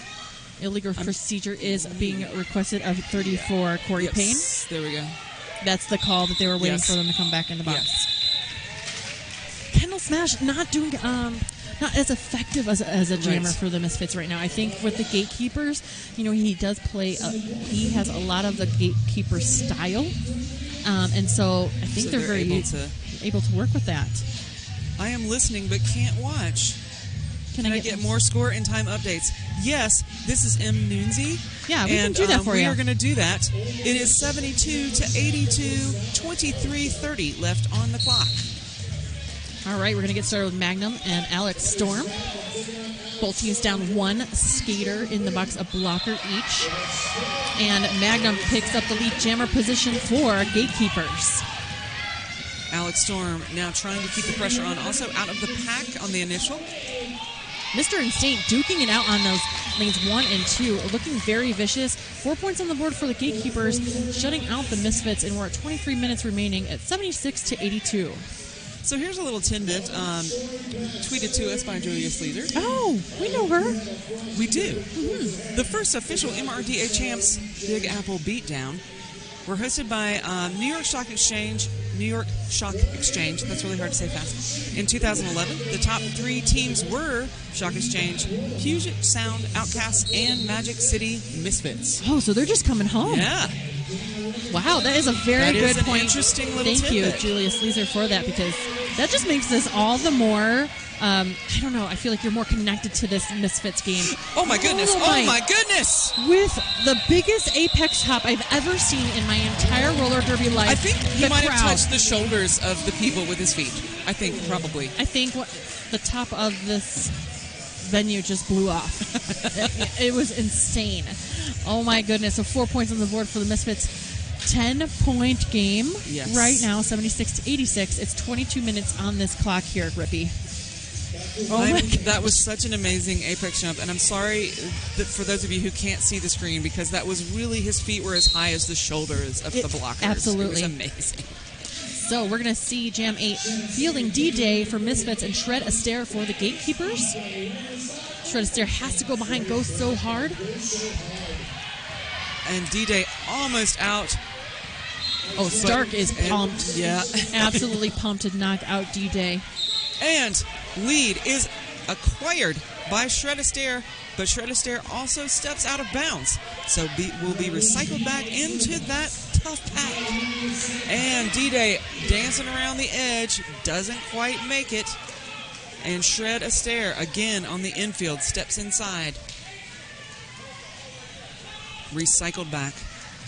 Illegal procedure is being requested of 34, Corey Payne. There we go. That's the call that they were waiting for them to come back in the box. Yes. Kendall Smash not doing not as effective as a jammer for the Misfits right now. I think with the Gatekeepers, he does play. He has a lot of the Gatekeeper style, and so I think they're very able to work with that. I am listening but can't watch. Can I get more score and time updates? Yes, this is M. Noonsy. Yeah, we can do that for you. We are going to do that. It is 72-82, 23:30 left on the clock. All right, we're going to get started with Magnum and Alex Storm. Both teams down 1 skater in the box, a blocker each. And Magnum picks up the lead jammer position for Gatekeepers. Alex Storm now trying to keep the pressure on. Also out of the pack on the initial. Mr. Instinct duking it out on those lanes 1 and 2, looking very vicious. 4 points on the board for the Gatekeepers, shutting out the Misfits, and we're at 23 minutes remaining at 76-82. So here's a little tidbit tweeted to us by Julius Leaser. Oh, we know her. We do. Mm-hmm. The first official MRDA Champs Big Apple Beatdown were hosted by New York Stock Exchange, that's really hard to say fast, in 2011. The top 3 teams were Shock Exchange, Puget Sound Outcasts, and Magic City Misfits. Oh, so they're just coming home. Yeah. Wow, that is a very good point. Interesting little Thank you, Julius Leaser, for that, because that just makes this all the more, I don't know, I feel like you're more connected to this Misfits game. Oh my goodness, oh my goodness! With the biggest apex hop I've ever seen in my entire roller derby life. I think he might have touched the shoulders of the people with his feet. I think, probably. I think the top of this venue just blew off. it was insane. Oh my goodness, so 4 points on the board for the Misfits. 10-point game Yes. right now, 76-86. It's 22 minutes on this clock here, Rippy. Oh my gosh. That was such an amazing apex jump, and I'm sorry that for those of you who can't see the screen, because that was really, his feet were as high as the shoulders of the blockers. Absolutely. It was amazing. So we're going to see Jam 8 fielding D-Day for Misfits and Shred Astaire for the Gatekeepers. Shred Astaire has to go behind, goes so hard. And D-Day almost out. Oh, Stark is pumped. Yeah. Absolutely pumped to knock out D-Day. And lead is acquired by Shred Astaire, but Shred Astaire also steps out of bounds. So will be recycled back into that tough pack. And D-Day dancing around the edge, doesn't quite make it. And Shred Astaire, again on the infield, steps inside. Recycled back.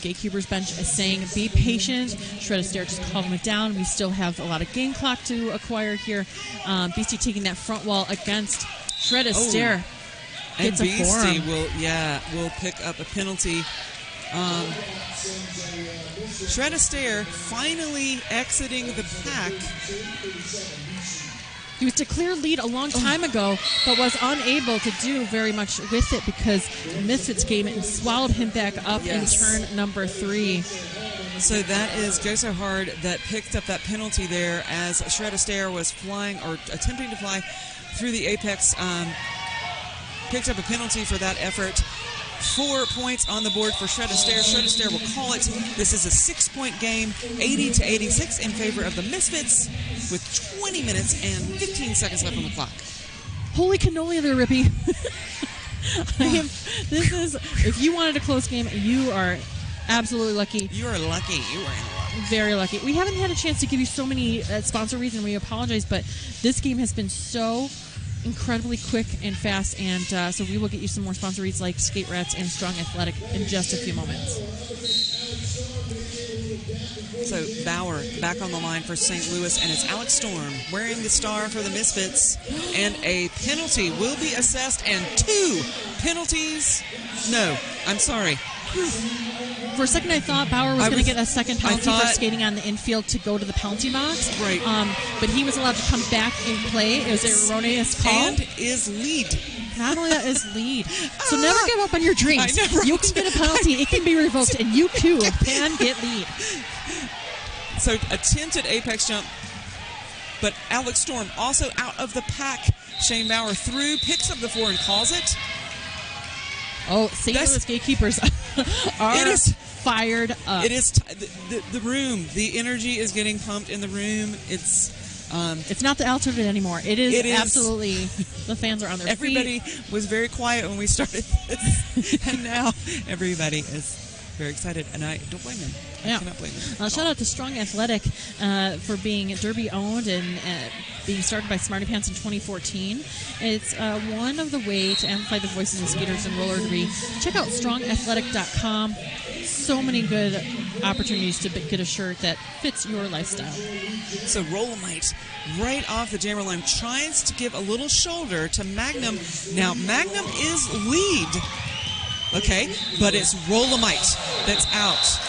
Gatekeepers bench is saying, be patient. Shred Astaire just calming it down. We still have a lot of game clock to acquire here. Beastie taking that front wall against Shred Astaire. And Gets a Beastie forearm. will pick up a penalty. Shred Astaire finally exiting the pack. He was to clear lead a long time ago, but was unable to do very much with it because Misfits came and swallowed him back up in turn number 3. So that is Go So Hard that picked up that penalty there as Shred Astaire was flying or attempting to fly through the apex. Picked up a penalty for that effort. 4 points on the board for Shred Astaire. Shred Astaire will call it. This is a 6-point game, 80-86 in favor of the Misfits, with 20 minutes and 15 seconds left on the clock. Holy cannoli there, Rippy. If you wanted a close game, you are absolutely lucky. You are lucky. You are in luck. Very lucky. We haven't had a chance to give you so many sponsor reads, and we apologize, but this game has been so incredibly quick and fast, and so we will get you some more sponsor reads like Skate Rats and Strong Athletic in just a few moments. So Bauer back on the line for St. Louis, and it's Alex Storm wearing the star for the Misfits, and a penalty will be assessed, and 2 penalties. No, I'm sorry. For a second, I thought Bauer was going to get a second penalty for skating on the infield to go to the penalty box. Right. But he was allowed to come back and play. It was an erroneous call. And is lead. Not only that, is lead. So never give up on your dreams. I know, right? You can get a penalty. It can be revoked, and you, too, can get lead. So attempted apex jump, but Alex Storm also out of the pack. Shane Bauer through, picks up the 4 and calls it. Oh, St. Louis Gatekeepers are fired up. It is the room. The energy is getting pumped in the room. It's not the altitude anymore. It is absolutely. The fans are on their everybody feet. was very quiet when we started this, and now everybody is very excited, and I don't blame them. I cannot blame them. Shout out to Strong Athletic for being Derby owned and being started by Smarty Pants in 2014. It's one of the ways to amplify the voices of skaters and roller derby. Check out strongathletic.com. So many good opportunities to get a shirt that fits your lifestyle. So Rolomite, right off the jammer line, tries to give a little shoulder to Magnum. Now, Magnum is lead. Okay, but it's Rolomite that's out.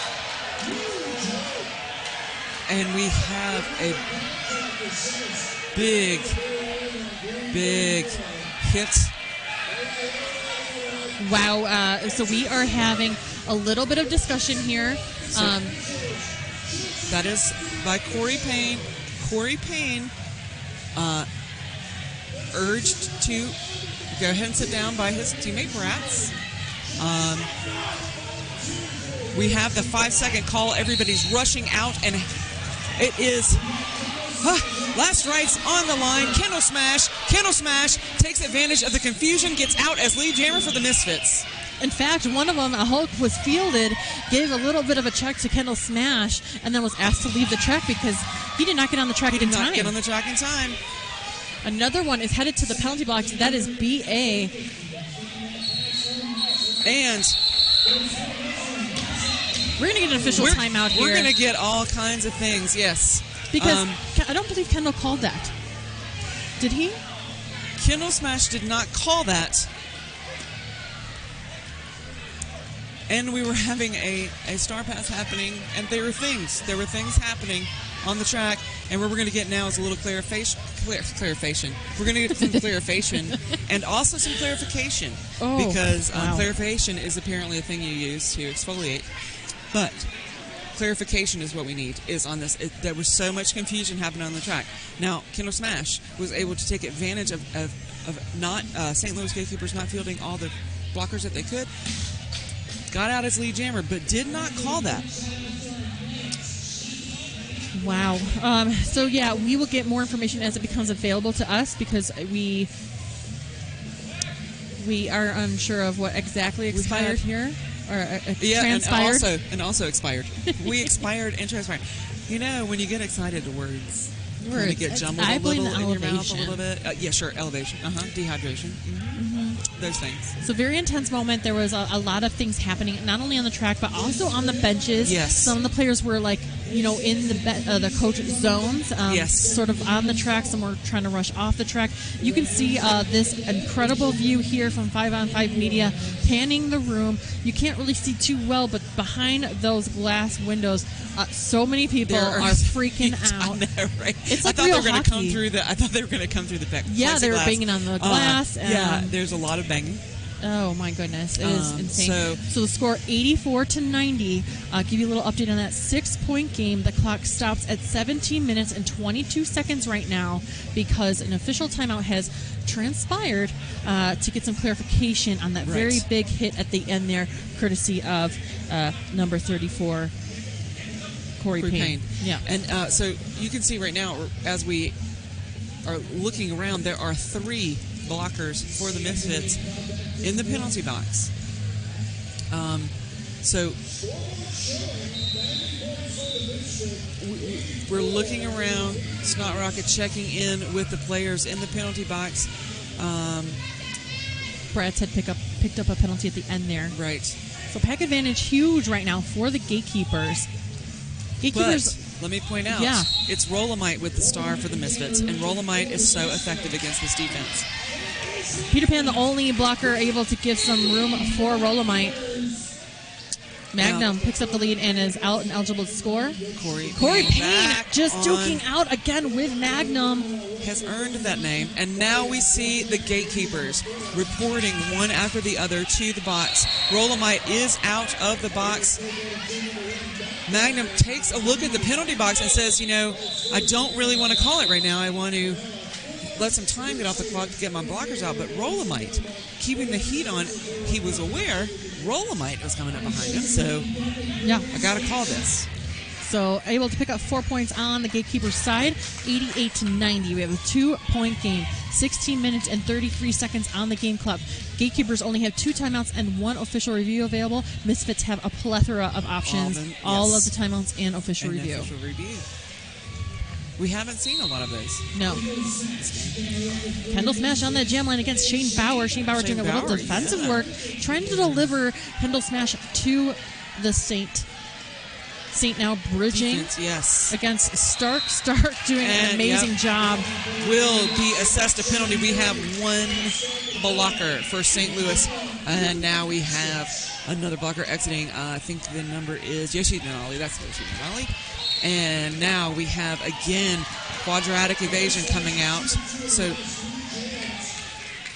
And we have a big hit. Wow, so we are having a little bit of discussion here. That is by Corey Payne. Corey Payne urged to go ahead and sit down by his teammate Bratz. We have the 5-second call. Everybody's rushing out, and it is last rights on the line. Kendall Smash. Kendall Smash takes advantage of the confusion, gets out as lead jammer for the Misfits. In fact, one of them, a Hulk, was fielded, gave a little bit of a check to Kendall Smash, and then was asked to leave the track because he did not get on the track in time. He did not get on the track in time. Another one is headed to the penalty box. That is BA. And we're going to get an official timeout here. We're going to get all kinds of things, yes. Because I don't believe Kendall called that. Did he? Kendall Smash did not call that. and we were having a star pass happening, and there were things happening on the track, and what we're going to get now is a little clarification. We're going to get some clarification and also some clarification, because clarification is apparently a thing you use to exfoliate, but clarification is what we need is on this. There was so much confusion happening on the track. Now, Kendall Smash was able to take advantage of not St. Louis Gatekeepers not fielding all the blockers that they could, got out his lead jammer, but did not call that. Wow. So, yeah, we will get more information as it becomes available to us, because we are unsure of what exactly expired here. Or transpired. And also expired. We expired and transpired. You know, when you get excited, the words kind of get jumbled a little in your mouth a little bit. Yeah, sure, elevation. Dehydration. Those things. So very intense moment. There was a lot of things happening, not only on the track, but also on the benches. Yes. Some of the players were like, in the coach zones, sort of on the track. Some were trying to rush off the track. You can see this incredible view here from 5on5 Media, panning the room. You can't really see too well, but behind those glass windows, so many people are freaking out. I know, right? It's like I real thought hockey. I thought they were going to come through the back. Yeah, they were banging on the glass. Yeah, there's a lot of banging. Oh my goodness, it is insane. So the score 84-90. Give you a little update on that 6-point game. The clock stops at 17 minutes and 22 seconds right now, because an official timeout has transpired to get some clarification on that very big hit at the end there, courtesy of number 34, Corey Payne. Yeah, and so you can see right now, as we are looking around, there are 3 blockers for the Misfits in the penalty box. So we're looking around. Snot Rocket checking in with the players in the penalty box. Brad said picked up a penalty at the end there. Right. So pack advantage huge right now for the Gatekeepers. But let me point out, it's Rolomite with the star for the Misfits, and Rolomite is so effective against this defense. Peter Pan, the only blocker able to give some room for Rolomite. Magnum picks up the lead and is out and eligible to score. Corey Payne just duking out again with Magnum. Has earned that name. And now we see the Gatekeepers reporting one after the other to the box. Rolomite is out of the box. Magnum takes a look at the penalty box and says, I don't really want to call it right now. I want to let some time get off the clock to get my blockers out. But Rolomite, keeping the heat on, he was aware Rolomite was coming up behind him. So, I got to call this. So, able to pick up 4 points on the Gatekeepers side, 88-90. We have a 2-point game, 16 minutes and 33 seconds on the game clock. Gatekeepers only have 2 timeouts and 1 official review available. Misfits have a plethora of options, all of the timeouts and official review. We haven't seen a lot of those. No. Kendall Smash on that jam line against Shane Bauer. Shane Bauer doing a little defensive work, trying to deliver Kendall Smash to the Saint. Saint now bridging against Stark. Stark doing an amazing job. Will be assessed a penalty. We have 1 blocker for St. Louis. And now we have another blocker exiting. I think the number is Yoshi Denali. That's Yoshi Denali. And now we have, again, quadratic evasion coming out. So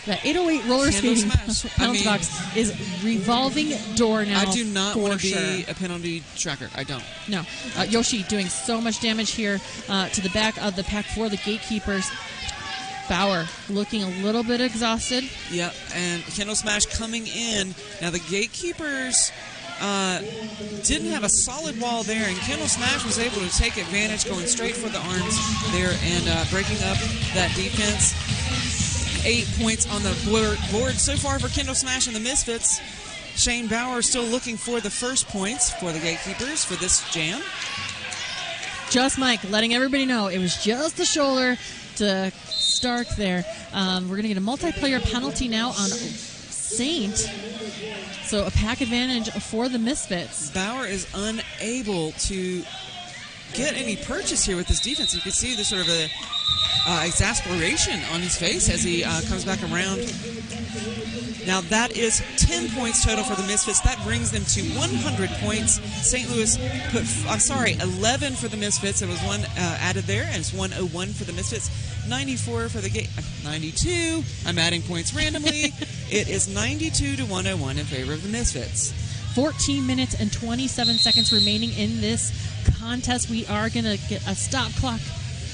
that 808 roller skating penalty box is revolving door now. I do not want to be a penalty tracker. I don't. No. Yoshi doing so much damage here to the back of the pack for the Gatekeepers. Bauer looking a little bit exhausted. Yep, and Kendall Smash coming in. Now the Gatekeepers didn't have a solid wall there, and Kendall Smash was able to take advantage, going straight for the arms there and breaking up that defense. 8 points on the board so far for Kendall Smash and the Misfits. Shane Bauer still looking for the first points for the Gatekeepers for this jam. Just Mike letting everybody know it was just the shoulder to Stark there. We're going to get a multiplayer penalty now on Saint. So a pack advantage for the Misfits. Bauer is unable to get any purchase here with this defense. You can see the sort of exasperation on his face as he comes back around. Now that is 10 points total for the Misfits. That brings them to 100 points. St. Louis put, 11 for the Misfits. There was one added there, and it's 101 for the Misfits. 94 for the 92. I'm adding points randomly. It is 92 to 101 in favor of the Misfits. 14 minutes and 27 seconds remaining in this contest. We are going to get a stop clock.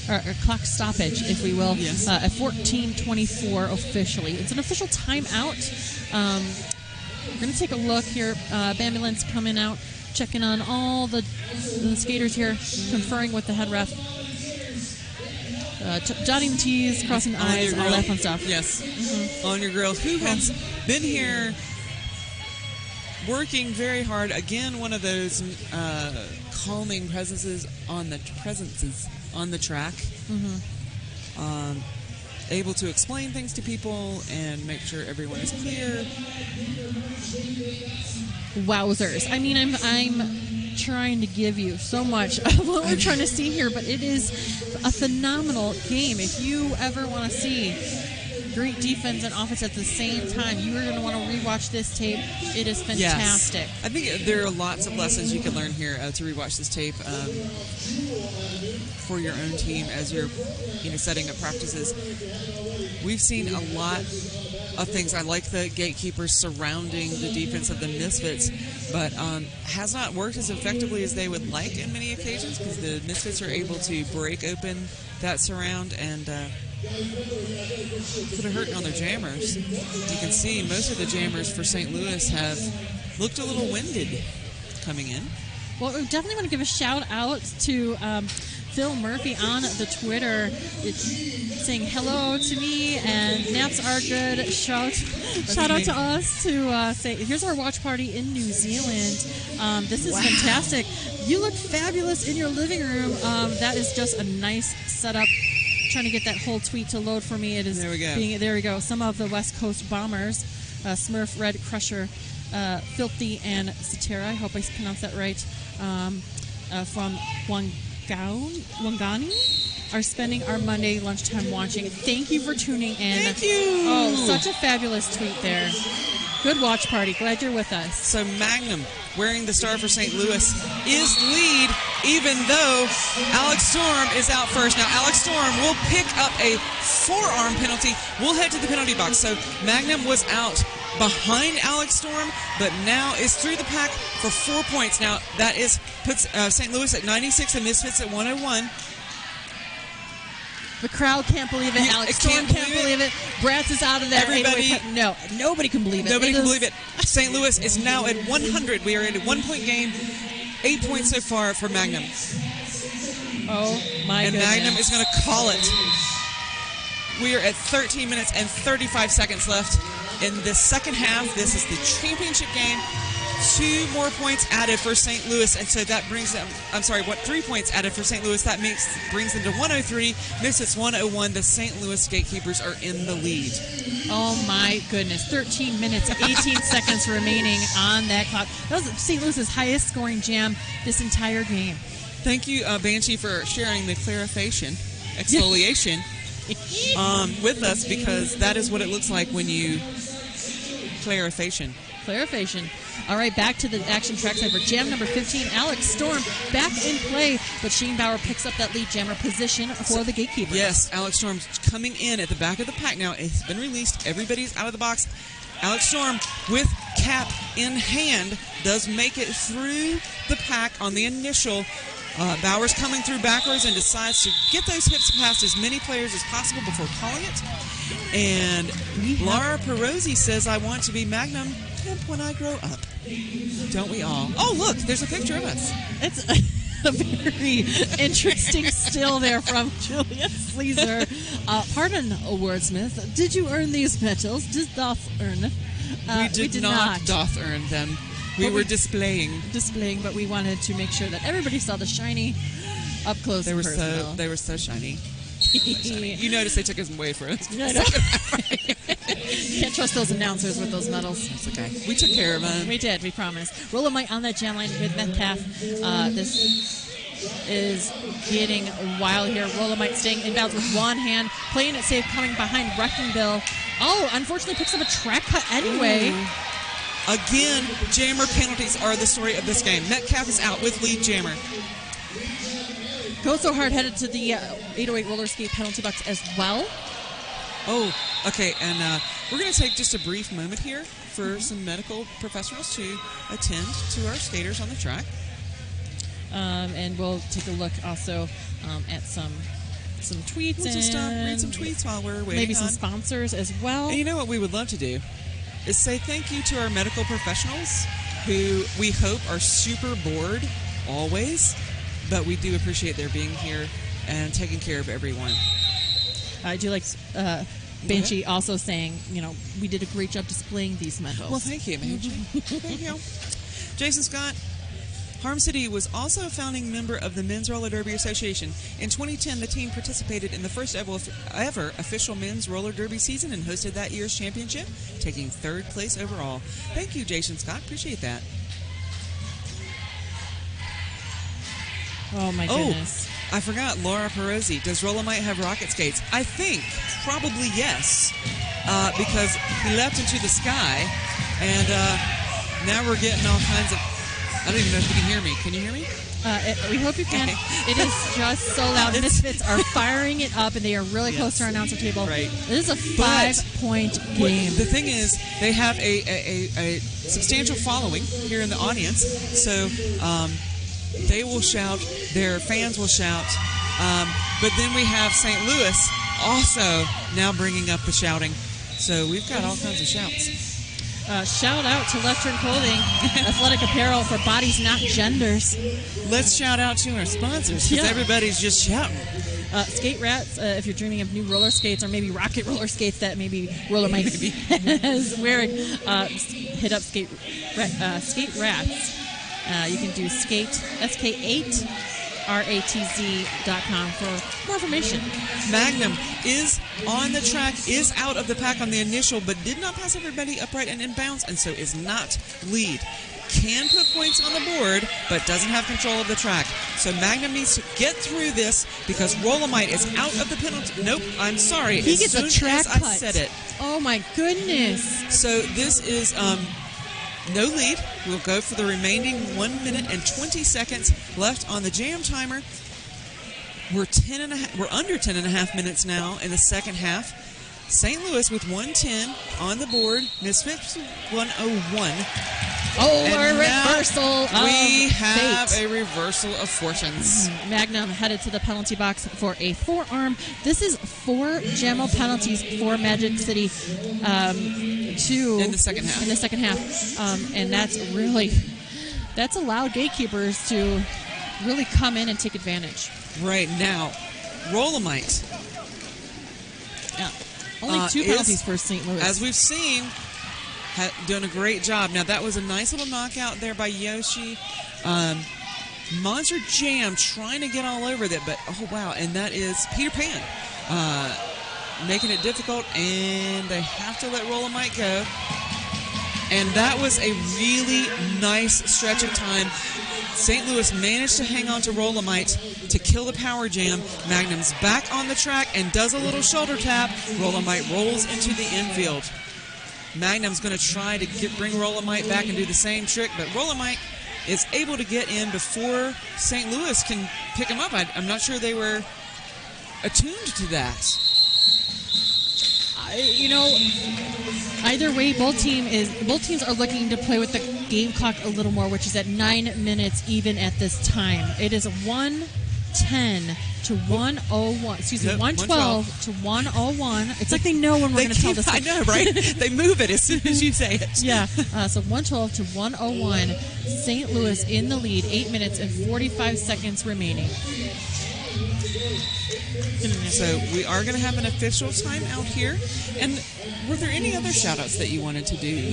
Or clock stoppage, if we will, yes. At 14:24 officially. It's an official timeout. We're going to take a look here. Ambulance coming out, checking on all the skaters here, conferring with the head ref. Dotting the T's, crossing the I's, all that fun stuff. Yes. Mm-hmm. On your grill. Who has been here working very hard. Again, one of those calming presences on the track. Mm-hmm. Able to explain things to people and make sure everyone is clear. Wowzers. I mean, I'm trying to give you so much of what we're trying to see here, but it is a phenomenal game. If you ever want to see great defense and offense at the same time, you are going to want to rewatch this tape. It is fantastic. Yes. I think there are lots of lessons you can learn here to rewatch this tape for your own team as you're setting up practices. We've seen a lot of things. I like the gatekeepers surrounding the defense of the Misfits, but has not worked as effectively as they would like in many occasions because the Misfits are able to break open that surround and put a hurting on their jammers. You can see most of the jammers for St. Louis have looked a little winded coming in. Well, we definitely want to give a shout out to Phil Murphy on the Twitter. It's saying hello to me and naps are good. Shout out to us to say here's our watch party in New Zealand. This is fantastic. You look fabulous in your living room. That is just a nice setup. Trying to get that whole tweet to load for me. It is there we go. There we go. Some of the West Coast Bombers, Smurf, Red Crusher, Filthy, and Satira. I hope I pronounced that right. From Wangani are spending our Monday lunchtime watching. Thank you for tuning in. Thank you. Oh, such a fabulous tweet there. Good watch party. Glad you're with us. So Magnum, wearing the star for St. Louis, is lead, even though Alex Storm is out first. Now, Alex Storm will pick up a forearm penalty. We'll head to the penalty box. So Magnum was out behind Alex Storm, but now is through the pack for 4 points. Now, that puts St. Louis at 96 and Misfits at 101. The crowd can't believe it. Alex Storm can't believe it. Bratz is out of there. Everybody. No, nobody can believe it. Nobody can believe it. St. Louis is now at 100. We are in a 1 point game. 8 points so far for Magnum. Oh, my goodness. And Magnum is going to call it. We are at 13 minutes and 35 seconds left in the second half. This is the championship game. 2 more points added for St. Louis, and so that brings them, 3 points added for St. Louis. That brings them to 103. Misfits 101. The St. Louis Gatekeepers are in the lead. Oh, my goodness. 13 minutes, 18 seconds remaining on that clock. That was St. Louis's highest scoring jam this entire game. Thank you, Banshee, for sharing the exfoliation with us, because that is what it looks like when you clarification. All right, back to the action trackside for jam number 15. Alex Storm back in play, but Shane Bauer picks up that lead jammer position for the Gatekeepers. Yes, Alex Storm coming in at the back of the pack now. It's been released. Everybody's out of the box. Alex Storm, with cap in hand, does make it through the pack on the initial. Bauer's coming through backwards and decides to get those hips past as many players as possible before calling it. And Laura Perozzi says, I want to be Magnum Pimp when I grow up. Don't we all? Oh, look, there's a picture of us. It's a very interesting still there from Julia Sleazer. Pardon, wordsmith. Did you earn these medals? Did doth earn them? We did not doth earn them. We were displaying, but we wanted to make sure that everybody saw the shiny up close and personal. They were so shiny. You notice they took us away from us. I know. Can't trust those announcers with those medals. It's okay. We took care of them. We did. We promised. Rolomite on that jam line with Metcalf. This is getting wild here. Rolomite staying inbounds with one hand, playing it safe, coming behind Wrecking Bill. Oh, unfortunately picks up a track cut anyway. Again, jammer penalties are the story of this game. Metcalf is out with lead jammer. Go So Hard headed to the 808 roller skate penalty box as well. Oh, okay, and we're going to take just a brief moment here for some medical professionals to attend to our skaters on the track. And we'll take a look also at some tweets. We'll just read some tweets while we're waiting. Maybe some sponsors as well. And you know what we would love to do is say thank you to our medical professionals who we hope are super bored always, but we do appreciate their being here and taking care of everyone. I do like Banshee also saying, we did a great job displaying these medals. Well, thank you, Banshee. Thank you. Jason Scott. Harm City was also a founding member of the Men's Roller Derby Association. In 2010, the team participated in the first ever official men's roller derby season and hosted that year's championship, taking third place overall. Thank you, Jason Scott. Appreciate that. Oh, my goodness. I forgot, Laura Perozzi. Does Rolomite have rocket skates? I think probably yes, because he leapt into the sky, and now we're getting all kinds of... I don't even know if you can hear me. Can you hear me? We hope you can. It is just so loud. Misfits are firing it up, and they are really close to our announcer table. Right. This is a 5-point game. The thing is, they have a substantial following here in the audience, so they will shout, their fans will shout, but then we have St. Louis also now bringing up the shouting. So we've got all kinds of shouts. Shout out to Left Turn Clothing, athletic apparel for bodies, not genders. Let's shout out to our sponsors, because everybody's just shouting. Skate Rats, if you're dreaming of new roller skates or maybe rocket roller skates that maybe Rolomite is wearing, hit up Skate Rats. You can do skate, SK8, RATZ.com for more information. Magnum is on the track, is out of the pack on the initial, but did not pass everybody upright and inbounds, and so is not lead. Can put points on the board, but doesn't have control of the track. So Magnum needs to get through this because Rolomite is out of the penalty. Nope, I'm sorry. He gets a track cut. I said it. Oh my goodness. So this is no lead. We'll go for the remaining 1 minute and 20 seconds left on the jam timer. We're under 10 and a half minutes now in the second half. St. Louis with 110 on the board. Misfits 101. Oh, a reversal of we have fate. A reversal of fortunes. Magnum headed to the penalty box for a forearm. This is 4 JAMO penalties for Magic City. 2 in the second half. In the second half, and that's allowed Gatekeepers to really come in and take advantage. Right now, Rolomite. Yeah, only 2 penalties for St. Louis. As we've seen, done a great job. Now that was a nice little knockout there by Yoshi. Monster Jam trying to get all over that, but oh wow! And that is Peter Pan. Making it difficult, and they have to let Rolomite go. And that was a really nice stretch of time. St. Louis managed to hang on to Rolomite to kill the power jam. Magnum's back on the track and does a little shoulder tap. Rolomite rolls into the infield. Magnum's going to try to bring Rolomite back and do the same trick, but Rolomite is able to get in before St. Louis can pick him up. I'm not sure they were attuned to that. Either way, both teams are looking to play with the game clock a little more, which is at 9 minutes even at this time. It is 110 to 101. Excuse me, 112 to 101. It's like they know when we're going to tell this. I know, right? They move it as soon as you say it. Yeah. So 112 to 101. St. Louis in the lead. 8 minutes and 45 seconds remaining. So we are going to have an official timeout here. And were there any other shout-outs that you wanted to do?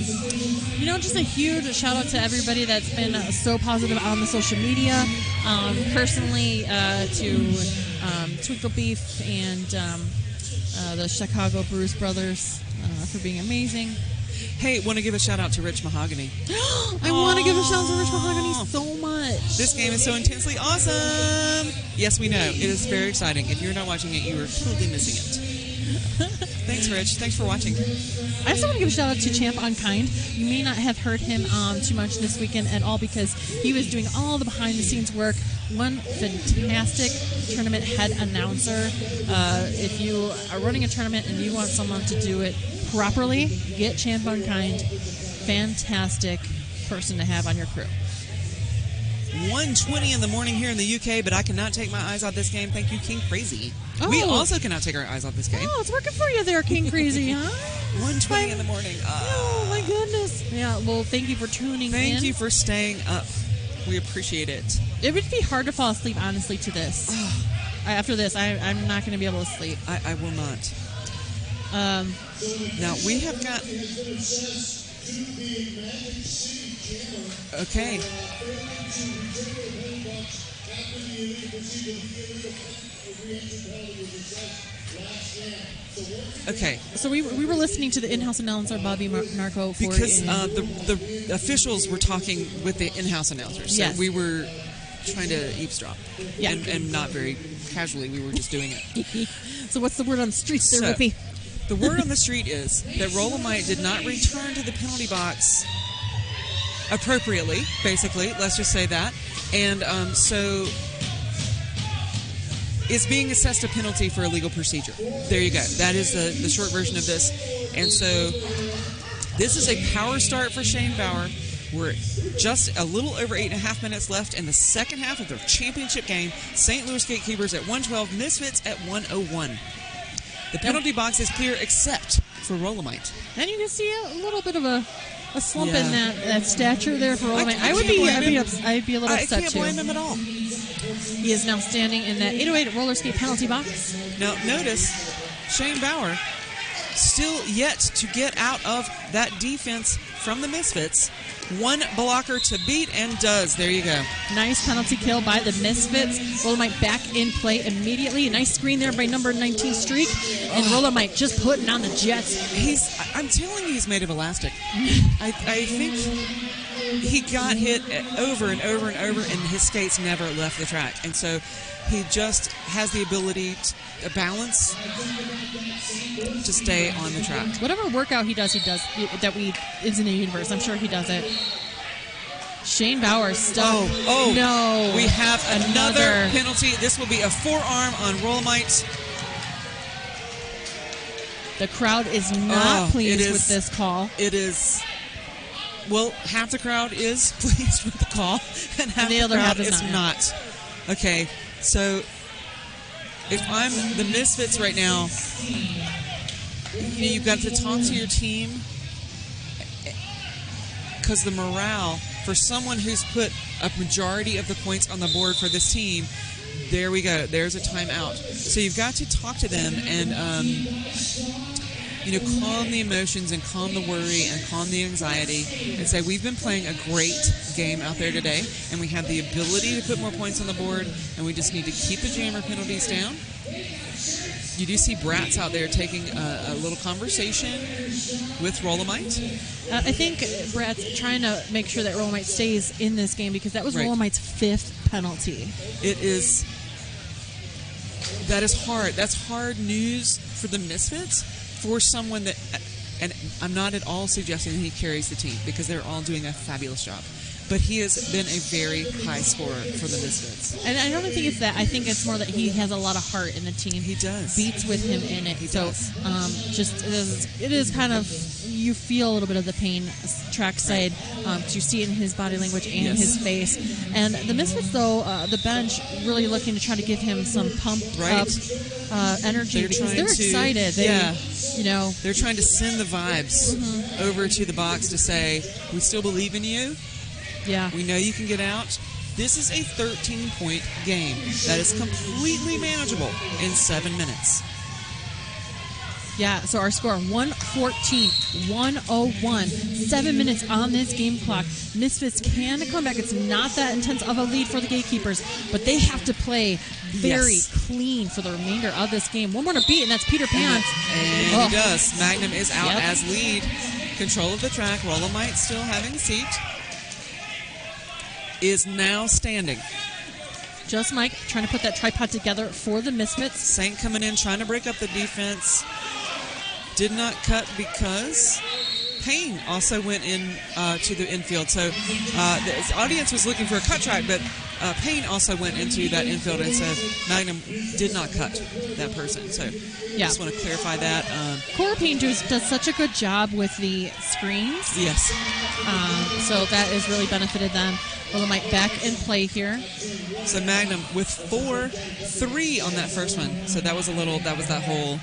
Just a huge shout-out to everybody that's been so positive on the social media. Personally, to Twinkle Beef and the Chicago Bruce Brothers for being amazing. Hey, want to give a shout out to Rich Mahogany. I want to give a shout out to Rich Mahogany so much. This game is so intensely awesome. Yes, we know. It is very exciting. If you're not watching it, you are totally missing it. Thanks, Rich. Thanks for watching. I also want to give a shout out to Champ Unkind. You may not have heard him too much this weekend at all because he was doing all the behind-the-scenes work. One fantastic tournament head announcer. If you are running a tournament and you want someone to do it properly, get Champ Unkind. Fantastic person to have on your crew. 1:20 in the morning here in the UK, but I cannot take my eyes off this game. Thank you, King Crazy. We also cannot take our eyes off this game. Oh, it's working for you there, King Crazy, huh? 1:20 in the morning. Oh, my goodness. Yeah, well, thank you for tuning in. Thank you for staying up. We appreciate it. It would be hard to fall asleep, honestly, to this. After this, I'm not going to be able to sleep. I will not. Now, we have got... Okay. Okay. So we were listening to the in-house announcer, Bobby Narco, for because the officials were talking with the in-house announcers. So yes. We were trying to eavesdrop. Yeah. And not very casually. We were just doing it. So what's the word on the streets there, Whippy? The word on the street is that Rolomite did not return to the penalty box appropriately, basically. Let's just say that. And so is being assessed a penalty for illegal procedure. There you go. That is the short version of this. And so this is a power start for Shane Bauer. We're just a little over 8.5 minutes left in the second half of the championship game. St. Louis GateKeepers at 112, Misfits at 101. The penalty box is clear except for Rolomite. And you can see a little bit of a slump in that stature there for Rolomite. I'd be a little upset I can't too. blame him at all. He is now standing in that 808 roller skate penalty box. Now, notice Shane Bauer still yet to get out of that defense from the Misfits. One blocker to beat and does. There you go. Nice penalty kill by the Misfits. Rolomite back in play immediately. Nice screen there by number 19 Streak. And Rolomite just putting on the Jets. I'm telling you, he's made of elastic. I think he got hit over and over and over, and his skates never left the track. And so he just has the ability to balance to stay on the track. Whatever workout he does that is in the universe. I'm sure he does it. Shane Bauer stuck. Oh, no. We have another penalty. This will be a forearm on Rolomite. The crowd is not pleased with this call. It is. Well, half the crowd is pleased with the call, and half the other crowd is not. Okay, so if I'm the Misfits right now, you've got to talk to your team because the morale for someone who's put a majority of the points on the board for this team, there we go. There's a timeout. So you've got to talk to them and calm the emotions and calm the worry and calm the anxiety and say, we've been playing a great game out there today, and we have the ability to put more points on the board, and we just need to keep the jammer penalties down. You do see Bratz out there taking a little conversation with Rolomite. I think Bratz trying to make sure that Rolomite stays in this game because that was Rolomite's 5th penalty. It is. That is hard. That's hard news for the Misfits. For someone that, and I'm not at all suggesting that he carries the team because they're all doing a fabulous job, but he has been a very high scorer for the Misfits. And I don't think it's that. I think it's more that he has a lot of heart in the team. He does. Beats with him in it. It is kind of, you feel a little bit of the pain trackside. You see it in his body language and his face. And the Misfits, though, the bench really looking to try to give him some pump up energy because they're excited. They're trying to send the vibes over to the box to say, we still believe in you. Yeah. We know you can get out. This is a 13-point game that is completely manageable in 7 minutes. Yeah, so our score, 114-101. 7 minutes on this game clock. Misfits can come back. It's not that intense of a lead for the Gatekeepers, but they have to play very clean for the remainder of this game. One more to beat, and that's Peter Pan. And he does. Magnum is out as lead. Control of the track. Rolomite still having a seat. Is now standing. Just Mike trying to put that tripod together for the Misfits. Saint coming in, trying to break up the defense. Did not cut because Payne also went in to the infield. So the audience was looking for a cut track, but Payne also went into that infield, and so Magnum did not cut that person. So just want to clarify that. Cora Payne does such a good job with the screens. Yes. So that has really benefited them. Rolomite back in play here. So Magnum with 4-3 on that first one. So that was that whole...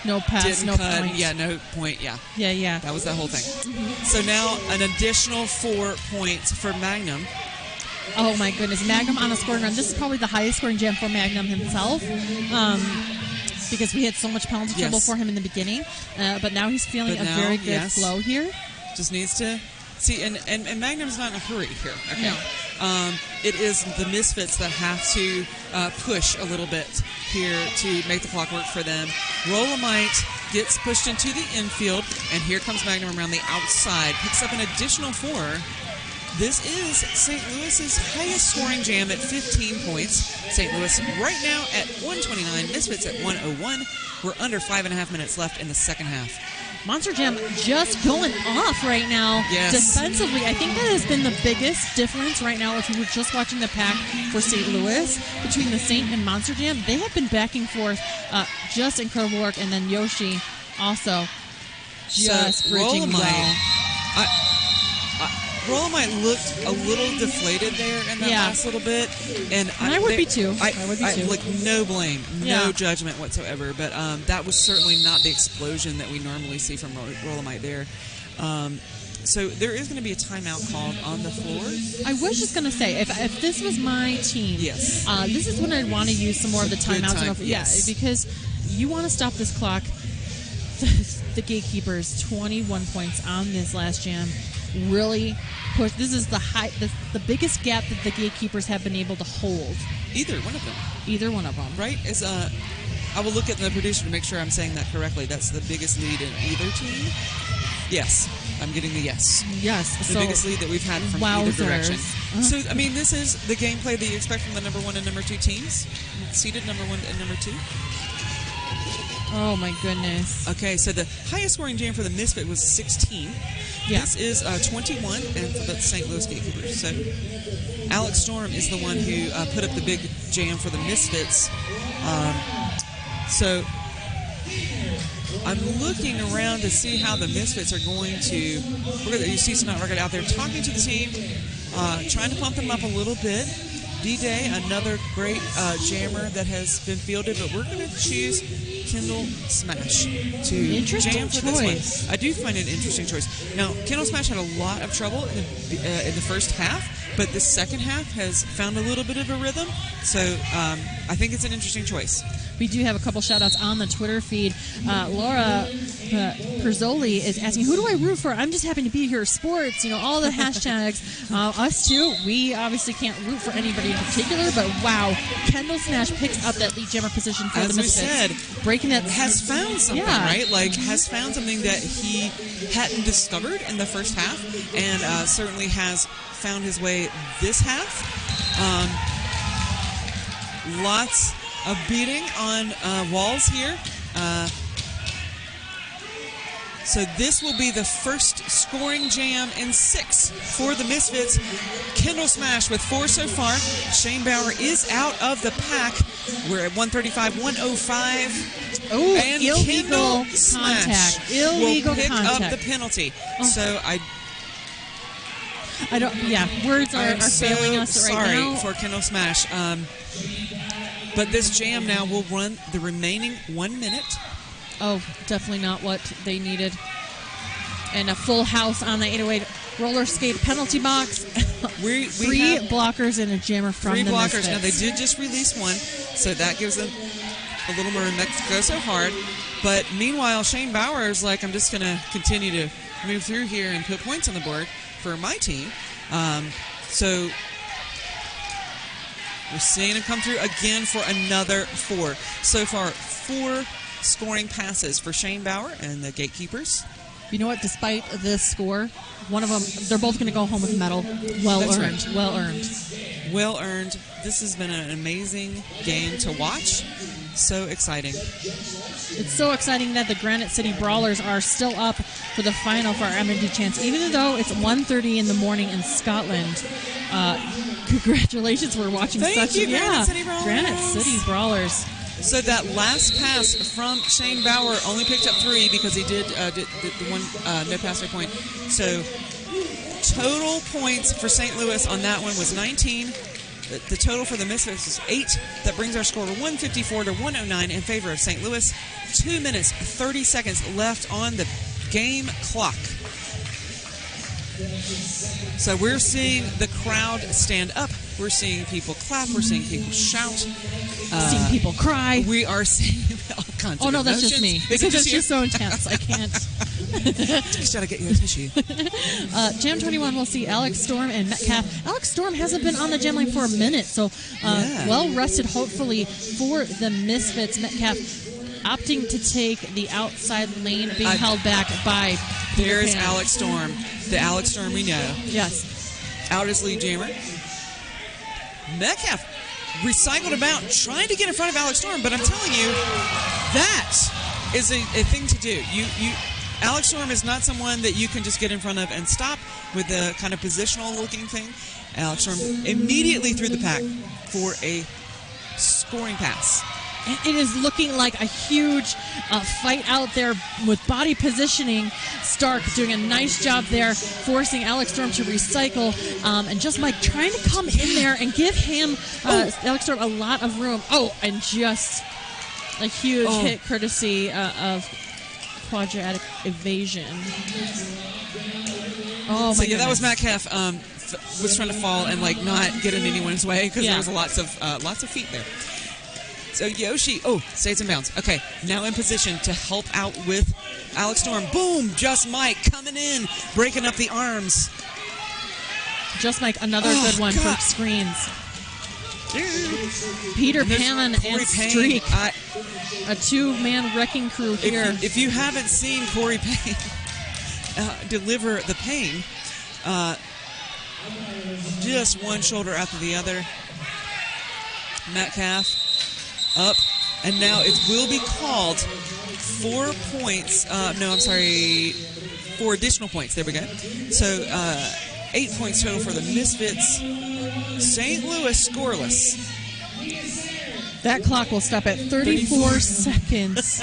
No pass, no cut. point. Yeah, no point, yeah. Yeah. That was that whole thing. Mm-hmm. So now an additional 4 points for Magnum. Oh, my goodness. Magnum on a scoring run. This is probably the highest scoring jam for Magnum himself because we had so much penalty trouble for him in the beginning. But now he's feeling a very good flow here. Just needs to... See, and Magnum's not in a hurry here. Okay. No. It is the Misfits that have to push a little bit here to make the clock work for them. Rolomite gets pushed into the infield, and here comes Magnum around the outside. Picks up an additional 4. This is St. Louis's highest scoring jam at 15 points. St. Louis right now at 129, Misfits at 101. We're under 5.5 minutes left in the second half. Monster Jam just going off right now. Yes. Defensively, I think that has been the biggest difference right now. If you were just watching the pack for St. Louis between the Saint and Monster Jam, they have been back and forth. Just incredible work. And then Yoshi also just bridging well. Rolomite looked a little deflated there in that last little bit, and I would be too. Like no blame, no judgment whatsoever. But that was certainly not the explosion that we normally see from Rolomite there. So there is going to be a timeout called on the floor. I was just going to say, if this was my team, this is when I'd want to use some more of the timeouts. Because you want to stop this clock. The Gatekeepers, 21 points on this last jam. Really push. This is the biggest gap that the Gatekeepers have been able to hold. Either one of them. Right? Is I will look at the producer to make sure I'm saying that correctly. That's the biggest lead in either team. Yes, I'm getting the yes. Yes, the biggest lead that we've had from either direction. So I mean, this is the gameplay that you expect from the number 1 and number 2 teams, seeded number 1 and number 2. Oh, my goodness. Okay, so the highest scoring jam for the Misfit was 16. Yeah. This is 21 and for the St. Louis Gatekeepers. So Alex Storm is the one who put up the big jam for the Misfits. So I'm looking around to see how the Misfits are going to... You see Snot Rocket out there talking to the team, trying to pump them up a little bit. D-Day, another great jammer that has been fielded, but we're going to choose Kendall Smash to jam for this one. I do find it an interesting choice. Now, Kendall Smash had a lot of trouble in the first half, but the second half has found a little bit of a rhythm, so I think it's an interesting choice. We do have a couple shout-outs on the Twitter feed. Laura Perzoli is asking, who do I root for? I'm just happy to be here. Sports, all the hashtags. Us too. We obviously can't root for anybody in particular, but wow, Kendall Smash picks up that lead jammer position for the Misfits. As we said, breaking that has found something, right? Like, has found something that he hadn't discovered in the first half, and certainly has found his way this half. Lots of beating on walls here. So this will be the first scoring jam in 6 for the Misfits. Kendall Smash with 4 so far. Shane Bauer is out of the pack. We're at 135, 105. Oh, and illegal Smash contact. Illegal will pick contact. up the penalty. Oh. So I don't. Yeah, words are failing us right now. Sorry for Kendall Smash. But this jam now will run the remaining 1 minute. Oh, definitely not what they needed. And a full house on the 808 roller skate penalty box. we 3 blockers and a jammer from 3 the blockers. Misfits. Now, they did just release one, so that gives them a little more room. That go so hard. But meanwhile, Shane Bauer is like, I'm just going to continue to move through here and put points on the board for my team. So we're seeing him come through again for another 4. So far, 4 scoring passes for Shane Bauer and the Gatekeepers. You know what? Despite this score, one of them, they're both going to go home with a medal. Well earned. Right. Well earned. Well earned. This has been an amazing game to watch. So exciting. It's so exciting that the Granite City Brawlers are still up for the final for our MRDA chance, even though it's 1:30 in the morning in Scotland. Congratulations for watching Thank you, Granite City Brawlers. Granite City Brawlers. So that last pass from Shane Bauer only picked up 3 because he did the one no pass, no point. So total points for St. Louis on that one was 19. The total for the Misfits is 8. That brings our score to 154 to 109 in favor of St. Louis. 2 minutes, 30 seconds left on the game clock. So we're seeing the crowd stand up. We're seeing people clap. We're seeing people shout. Seeing people cry. We are seeing all kinds of no, that's emotions. just me. Is it Because it's you? just so intense. I can't. Just gotta get you a tissue. Jam 21 will see Alex Storm and Metcalf. Alex Storm hasn't been on the jam line for a minute, so well rested hopefully for the Misfits. Metcalf opting to take the outside lane, being held back by Peter There's Pan. Alex Storm. The Alex Storm we know. Yes. Out as lead jammer. Metcalf recycled about, trying to get in front of Alex Storm, but I'm telling you, that is a thing to do. Alex Storm is not someone that you can just get in front of and stop with the kind of positional looking thing. Alex Storm immediately threw the pack for a scoring pass. And it is looking like a huge fight out there with body positioning. Stark doing a nice job there, forcing Alex Storm to recycle. And just Mike trying to come in there and give him, Alex Storm, a lot of room. And just a huge hit courtesy of quadratic evasion. Oh, my goodness. That was Metcalf. Was trying to fall and not get in anyone's way because there was lots of feet there. So Yoshi, stays in bounds. Okay, now in position to help out with Alex Storm. Boom! Just Mike coming in, breaking up the arms. Just Mike, another good one for screens. Peter Pan and Streak. A two-man wrecking crew here. If you haven't seen Corey Payne deliver the pain, just one shoulder after the other. Metcalf up, and now it will be called 4 points. 4 additional points. There we go. So 8 points total for the Misfits. St. Louis scoreless. That clock will stop at 34 seconds.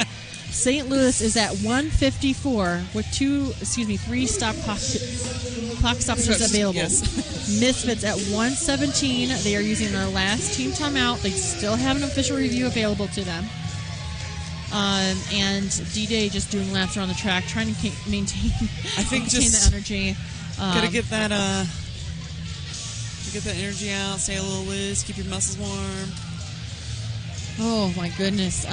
St. Louis is at 154 with 3 clock stoppers available. Yes. Misfits at 117. They are using their last team timeout. They still have an official review available to them. And D-Day just doing laps around the track, trying to maintain the energy. Gotta get that energy out, stay a little loose, keep your muscles warm. Oh my goodness.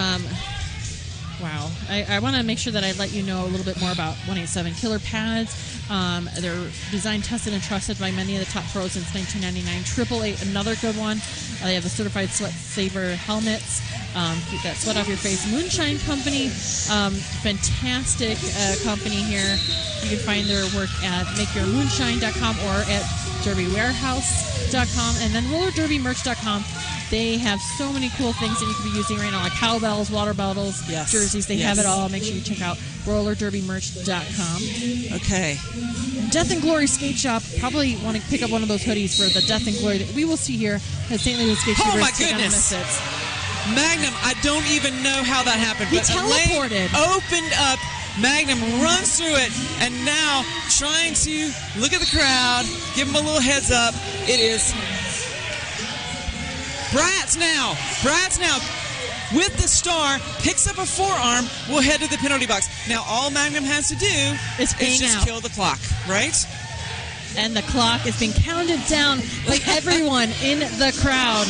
Wow. I want to make sure that I let you know a little bit more about 187 Killer Pads. They're designed, tested, and trusted by many of the top pros since 1999. 888, another good one. They have the certified Sweat Saver helmets. Keep that sweat off your face. Moonshine Company, fantastic company here. You can find their work at makeyourmoonshine.com or at derbywarehouse.com, and then rollerderbymerch.com. They have so many cool things that you could be using right now, like cowbells, water bottles, jerseys. They have it all. Make sure you check out rollerderbymerch.com. Okay. Death and Glory Skate Shop. Probably want to pick up one of those hoodies for the Death and Glory that we will see here at St. Louis Skate Keepers. Oh, my goodness. Magnum, I don't even know how that happened. He but teleported. Opened up. Magnum runs through it, and now trying to look at the crowd, give him a little heads up. It is Bratz now with the star, picks up a forearm, will head to the penalty box. Now all Magnum has to do is just kill the clock, right? And the clock is being counted down by everyone in the crowd.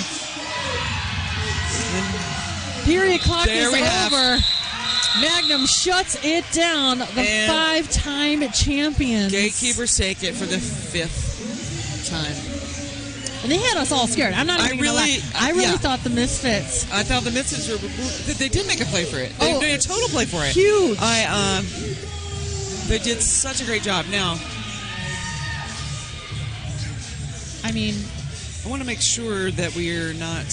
Period clock is over. Magnum shuts it down. The 5-time champions. Gatekeepers take it for the 5th time. And they had us all scared. I'm not even going to lie. I really thought the Misfits. I thought the Misfits they did make a play for it. They made a total play for it. Huge. They did such a great job. Now, I mean, I want to make sure that we're not,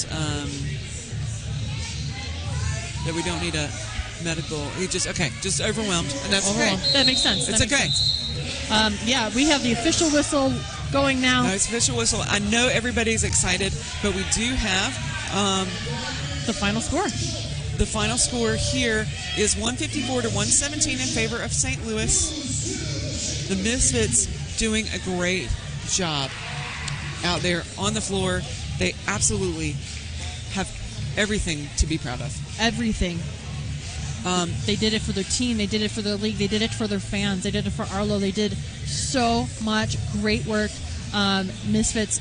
that we don't need a medical. He just overwhelmed, and that's okay. That makes sense. It's okay. Yeah, we have the official whistle going now. No, it's official whistle. I know everybody's excited, but we do have the final score. The final score here is 154 to 117 in favor of St. Louis. The Misfits doing a great job out there on the floor. They absolutely have everything to be proud of. Everything. They did it for their team. They did it for their league. They did it for their fans. They did it for Arlo. They did so much great work. Misfits,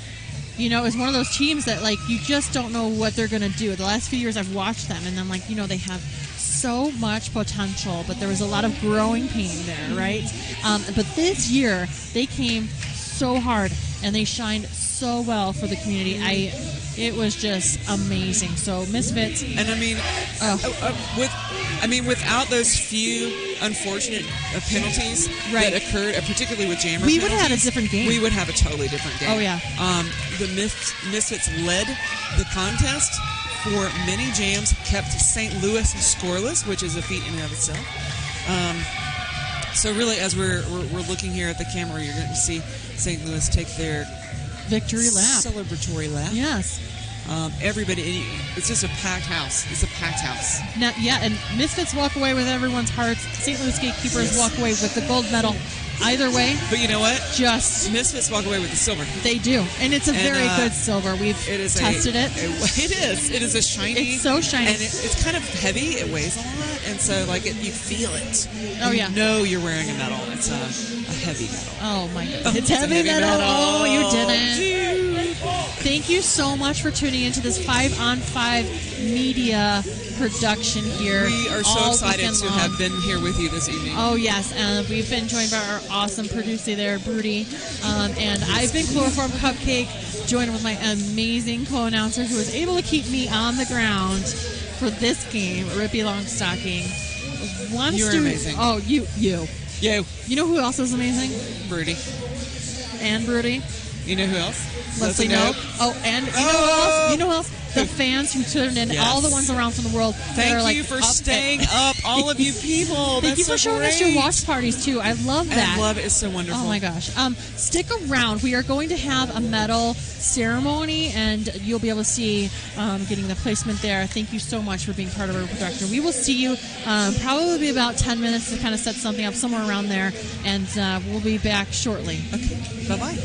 is one of those teams that, like, you just don't know what they're going to do. The last few years I've watched them, and I'm like, they have so much potential, but there was a lot of growing pain there, right? But this year, they came so hard, and they shined so well for the community. It was just amazing. So Misfits, and without those few unfortunate penalties that occurred, particularly with jammer we penalties, would have had a different game. We would have a totally different game. Oh yeah. The Misfits led the contest for many jams, kept St. Louis scoreless, which is a feat in and of itself. So really, as we're looking here at the camera, you're going to see St. Louis take their victory lap, celebratory lap. Yes. Everybody, it's just a packed house. It's a packed house. Now, and Misfits walk away with everyone's hearts. St. Louis GateKeepers walk away with the gold medal. Either way, but you know what? Just Misfits walk away with the silver. They do, and it's a very good silver. We've tested it. It is a shiny. It's so shiny, and it's kind of heavy. It weighs a lot, and so you feel it. Oh you know you're wearing a medal. It's a heavy medal. Oh my god, it's heavy medal. Oh, you didn't. Dude. Thank you so much for tuning into this 5on5 media production here. We are so excited to have been here with you this evening. Oh yes, and we've been joined by our awesome producer there, Broody, and I've been Chloroform Cupcake, joined with my amazing co-announcer who was able to keep me on the ground for this game, Rippy Longstocking. You're amazing. Oh, you. You know who else is amazing? Broody. And Broody. You know who else? Leslie Nope. Oh, and you know who else? You know who else? The fans who tuned in, all the ones around from the world. Thank you for staying up, all of you people. Thank you for showing us your watch parties, too. I love that. I love it. It's so wonderful. Oh, my gosh. Stick around. We are going to have a medal ceremony, and you'll be able to see getting the placement there. Thank you so much for being part of our production. We will see you probably about 10 minutes to kind of set something up somewhere around there, and we'll be back shortly. Okay. Bye-bye.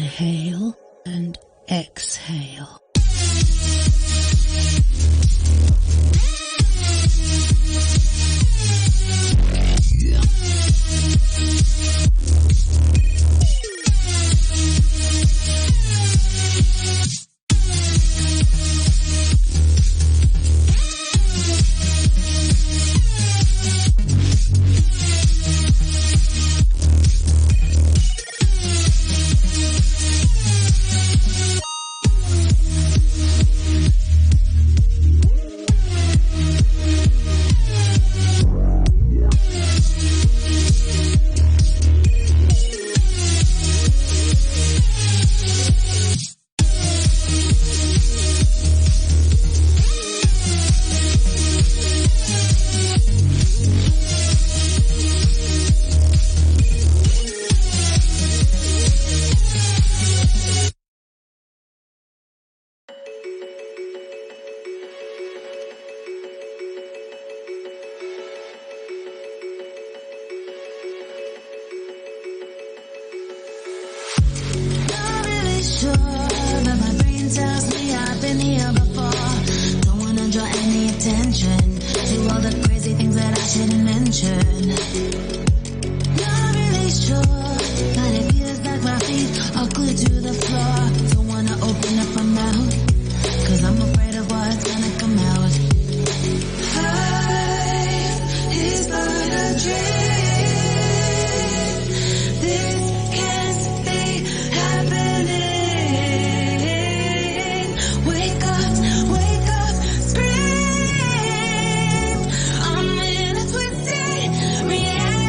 Inhale and exhale. React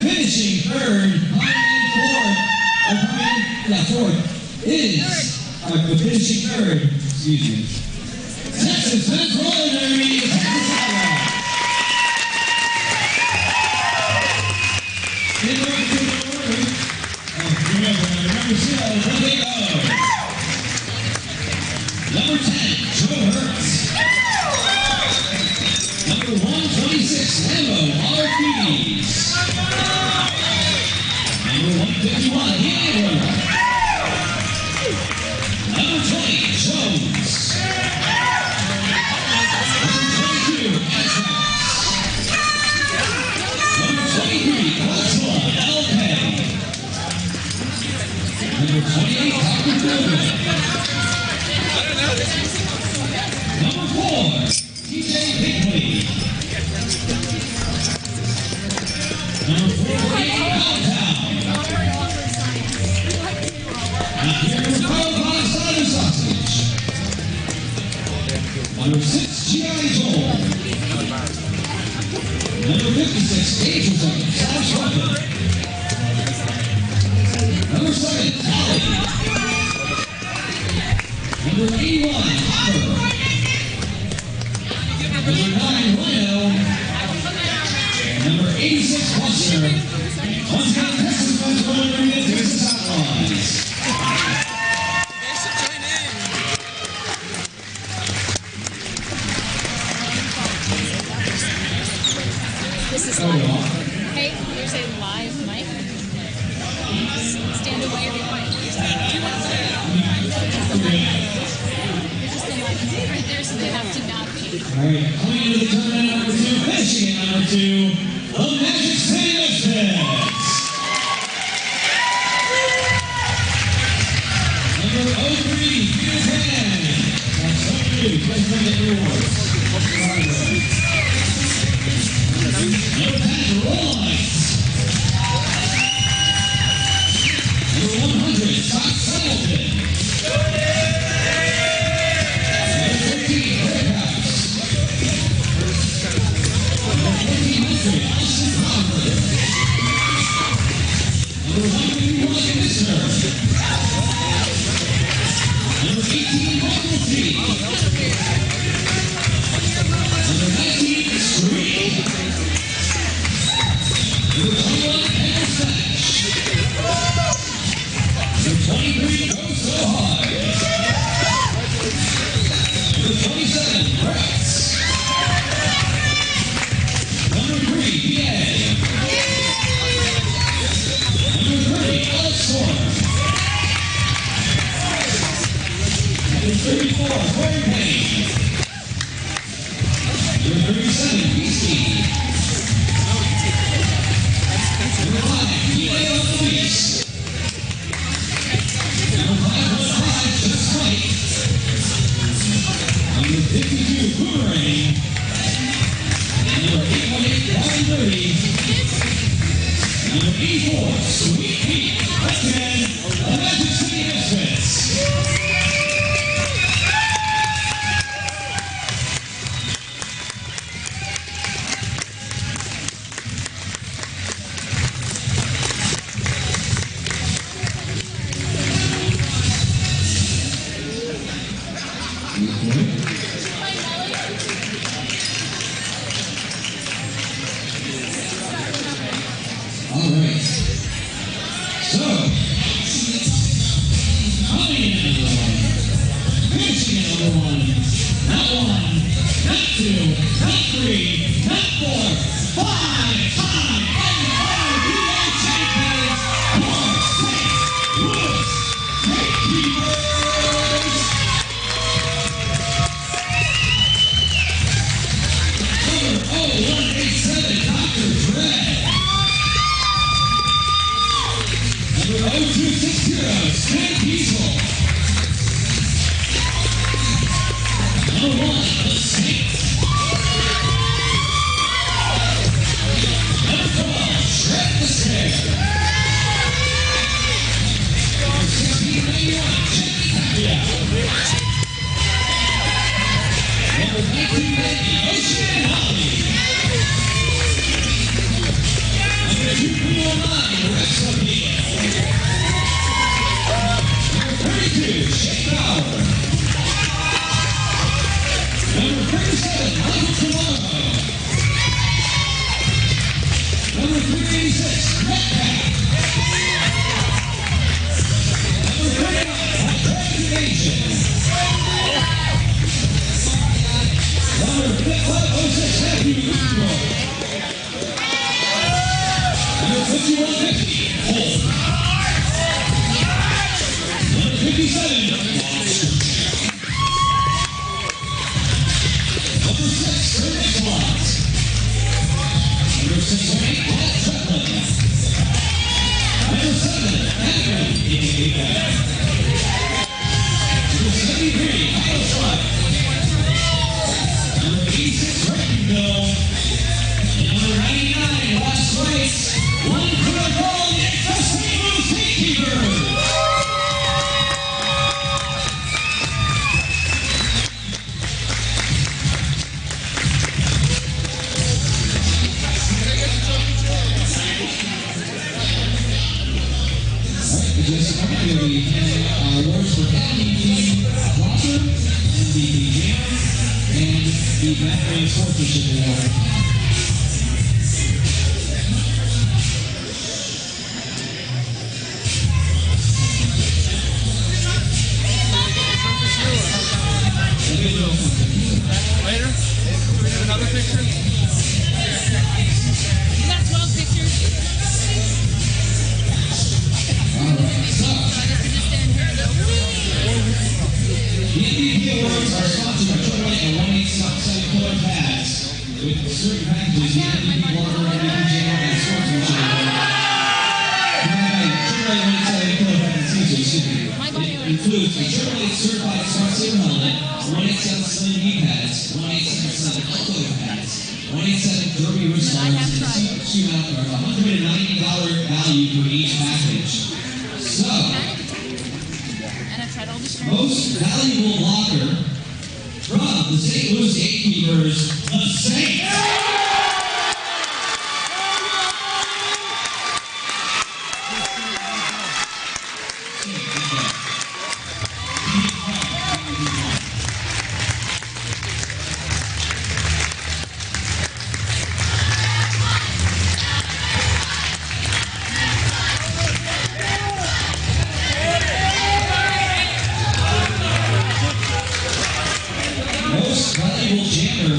Finishing third, finishing third, excuse me, Texas Men's Roller Derby, in order, number 0, where they go. Number 10, Joe Hurts. Number 126, Lambo, R.P.s. Number 151, Diego. Number 20, Jones. Number 22, Atrax. Number 23, Coachella, LK. Number 28, Dr. Grogan. Number 4, TJ Higley. Number 48, Altown. Sausage. Number 6, G.I. Joel. Number 56, Angels Slash Weapon. Number 7, Tally. Number 81, Hopper. Number 9, Rhino. Number 86, Buster. Once again, Texas Men's Roller Derby, Texas Outlaws. This is live. Hey, there's a live mic. Stand away, everybody. There's they have to not be. All right, coming into the tournament number 2, finishing at number 2, the Magic City Misfits. Number 03, Peter Pan. That's up to you. Please bring the awards. Number 10, Roll Lights. Number 100, Scott Singleton. Number 13, Warehouse. Number 1400, Austin Conklin. Number 151, Commissioner. Number 18, Michael T. Number 19, Scream. Number 21, Penal Snatch. Number 23, Go So Hard. Number 27, Rex. Number 3, PA. Number 30, Alex Storm. Number 34, Corey Payne. Number 84, Sweet Pete. 10, Atlantic City Misfits. All right. So, coming in at number 1, finishing at number 1, not 1, not 2, not 3, not 4, 5-time MRDA champions, your St. Louis GateKeepers. Number 0187, Dr. Dread. Number 0260, Snake Diesel. Number 1, The Saints. Number 12, Shred the Snare. Number 1691, Jimmy Tapia. Number 1990, Ocean Holly. Number 2309, Rex O'Neill. Number 32, Shane Bauer. Number 37, Michael Tomorrow. Number 386, Red Pack. Number 39, Preservation. Number 506, Matthew Woodrow. Number 5150, Holt. Number 57, Number 6, Curtis Watts. Number 608, Paul Treplin. Number 7, Henry. Number 73, Kyle Slut. Number 86, Reckingville. And number 99, last race, 1 clear goal, it's the St. Louis GateKeepers. Just a moment, we'll be handing out awards for MVP Walker, MVP Jam, and the Batman Sportsmanship Award. Later? Another picture? You got 12 pictures. The MVP awards are sponsored by Chevrolet and 1-877 Killer Pads. With certain packages, the MVP Walker, MVP Jam, and Sportsmanship Award. Chevrolet 1-877 Killer Pads and excuse me. It includes a Chevrolet certified smart saver helmet, 1-877 Slim knee pads, 1-877 elbow pads, 1-877 Derby wristbands, and a shoe mount for $190 value for each package. So, most valuable blocker from the St. Louis GateKeepers, the Saints. Most valuable jammer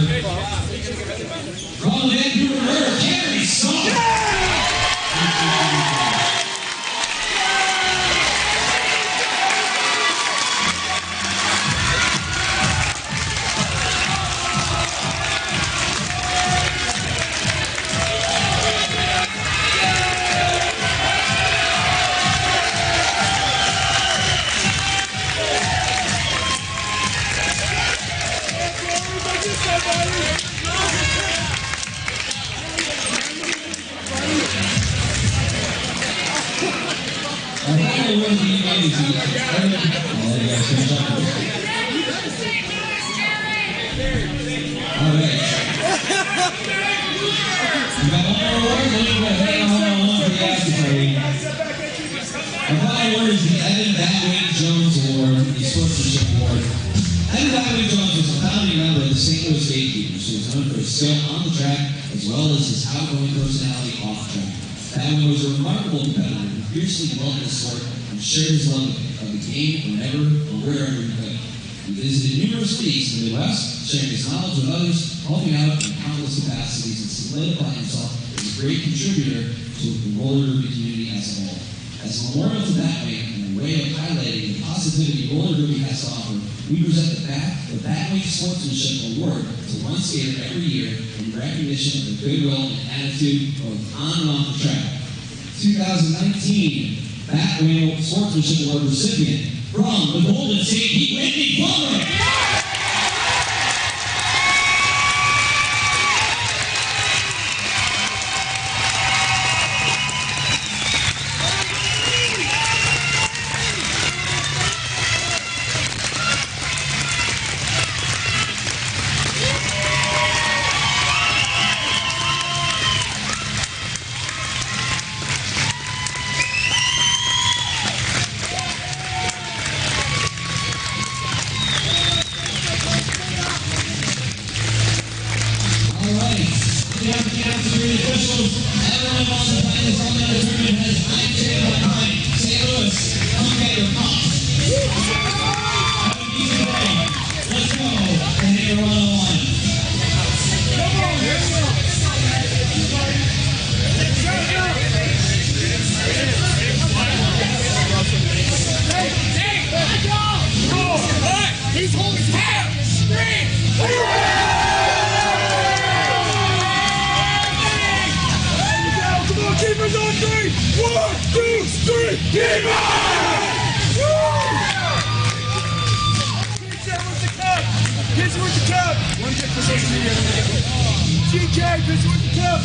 final word being made is all right. We got one more award, then we got hang on one for the after party. Our final award is the Evan Batwing Jones Award, the Sportsmanship Award. Evan Batwing Jones was a founding member of the St. Louis GateKeepers, who was known for his skill on the track as well as his outgoing personality off the track. Batwing was a remarkable competitor who fiercely loved the sport and shared his love of the game whenever or wherever he could. He visited numerous leagues in the Midwest, sharing his knowledge with others, helping out in countless capacities, and solidifying himself as a great contributor to the roller derby community as a whole. As a memorial to Batwing and a way of highlighting the positivity roller derby has to offer, we present the Batwing Sportsmanship Award to one skater every year in recognition of the goodwill and attitude both on and off the track. 2019 Batwing Sportsmanship Award recipient from the Golden State Heat, Whitney Plummer. Everyone wants to find us on the other tournament has timetable behind St. Louis. Come get your pops. Have a decent day. Let's go to Hater 101. Come on, here we go. He's holding his hand. Keepers on three! 1, 2, 3, keepers! With the cup! Pitch with the cup! One check for social media. GK, pitch with the cup!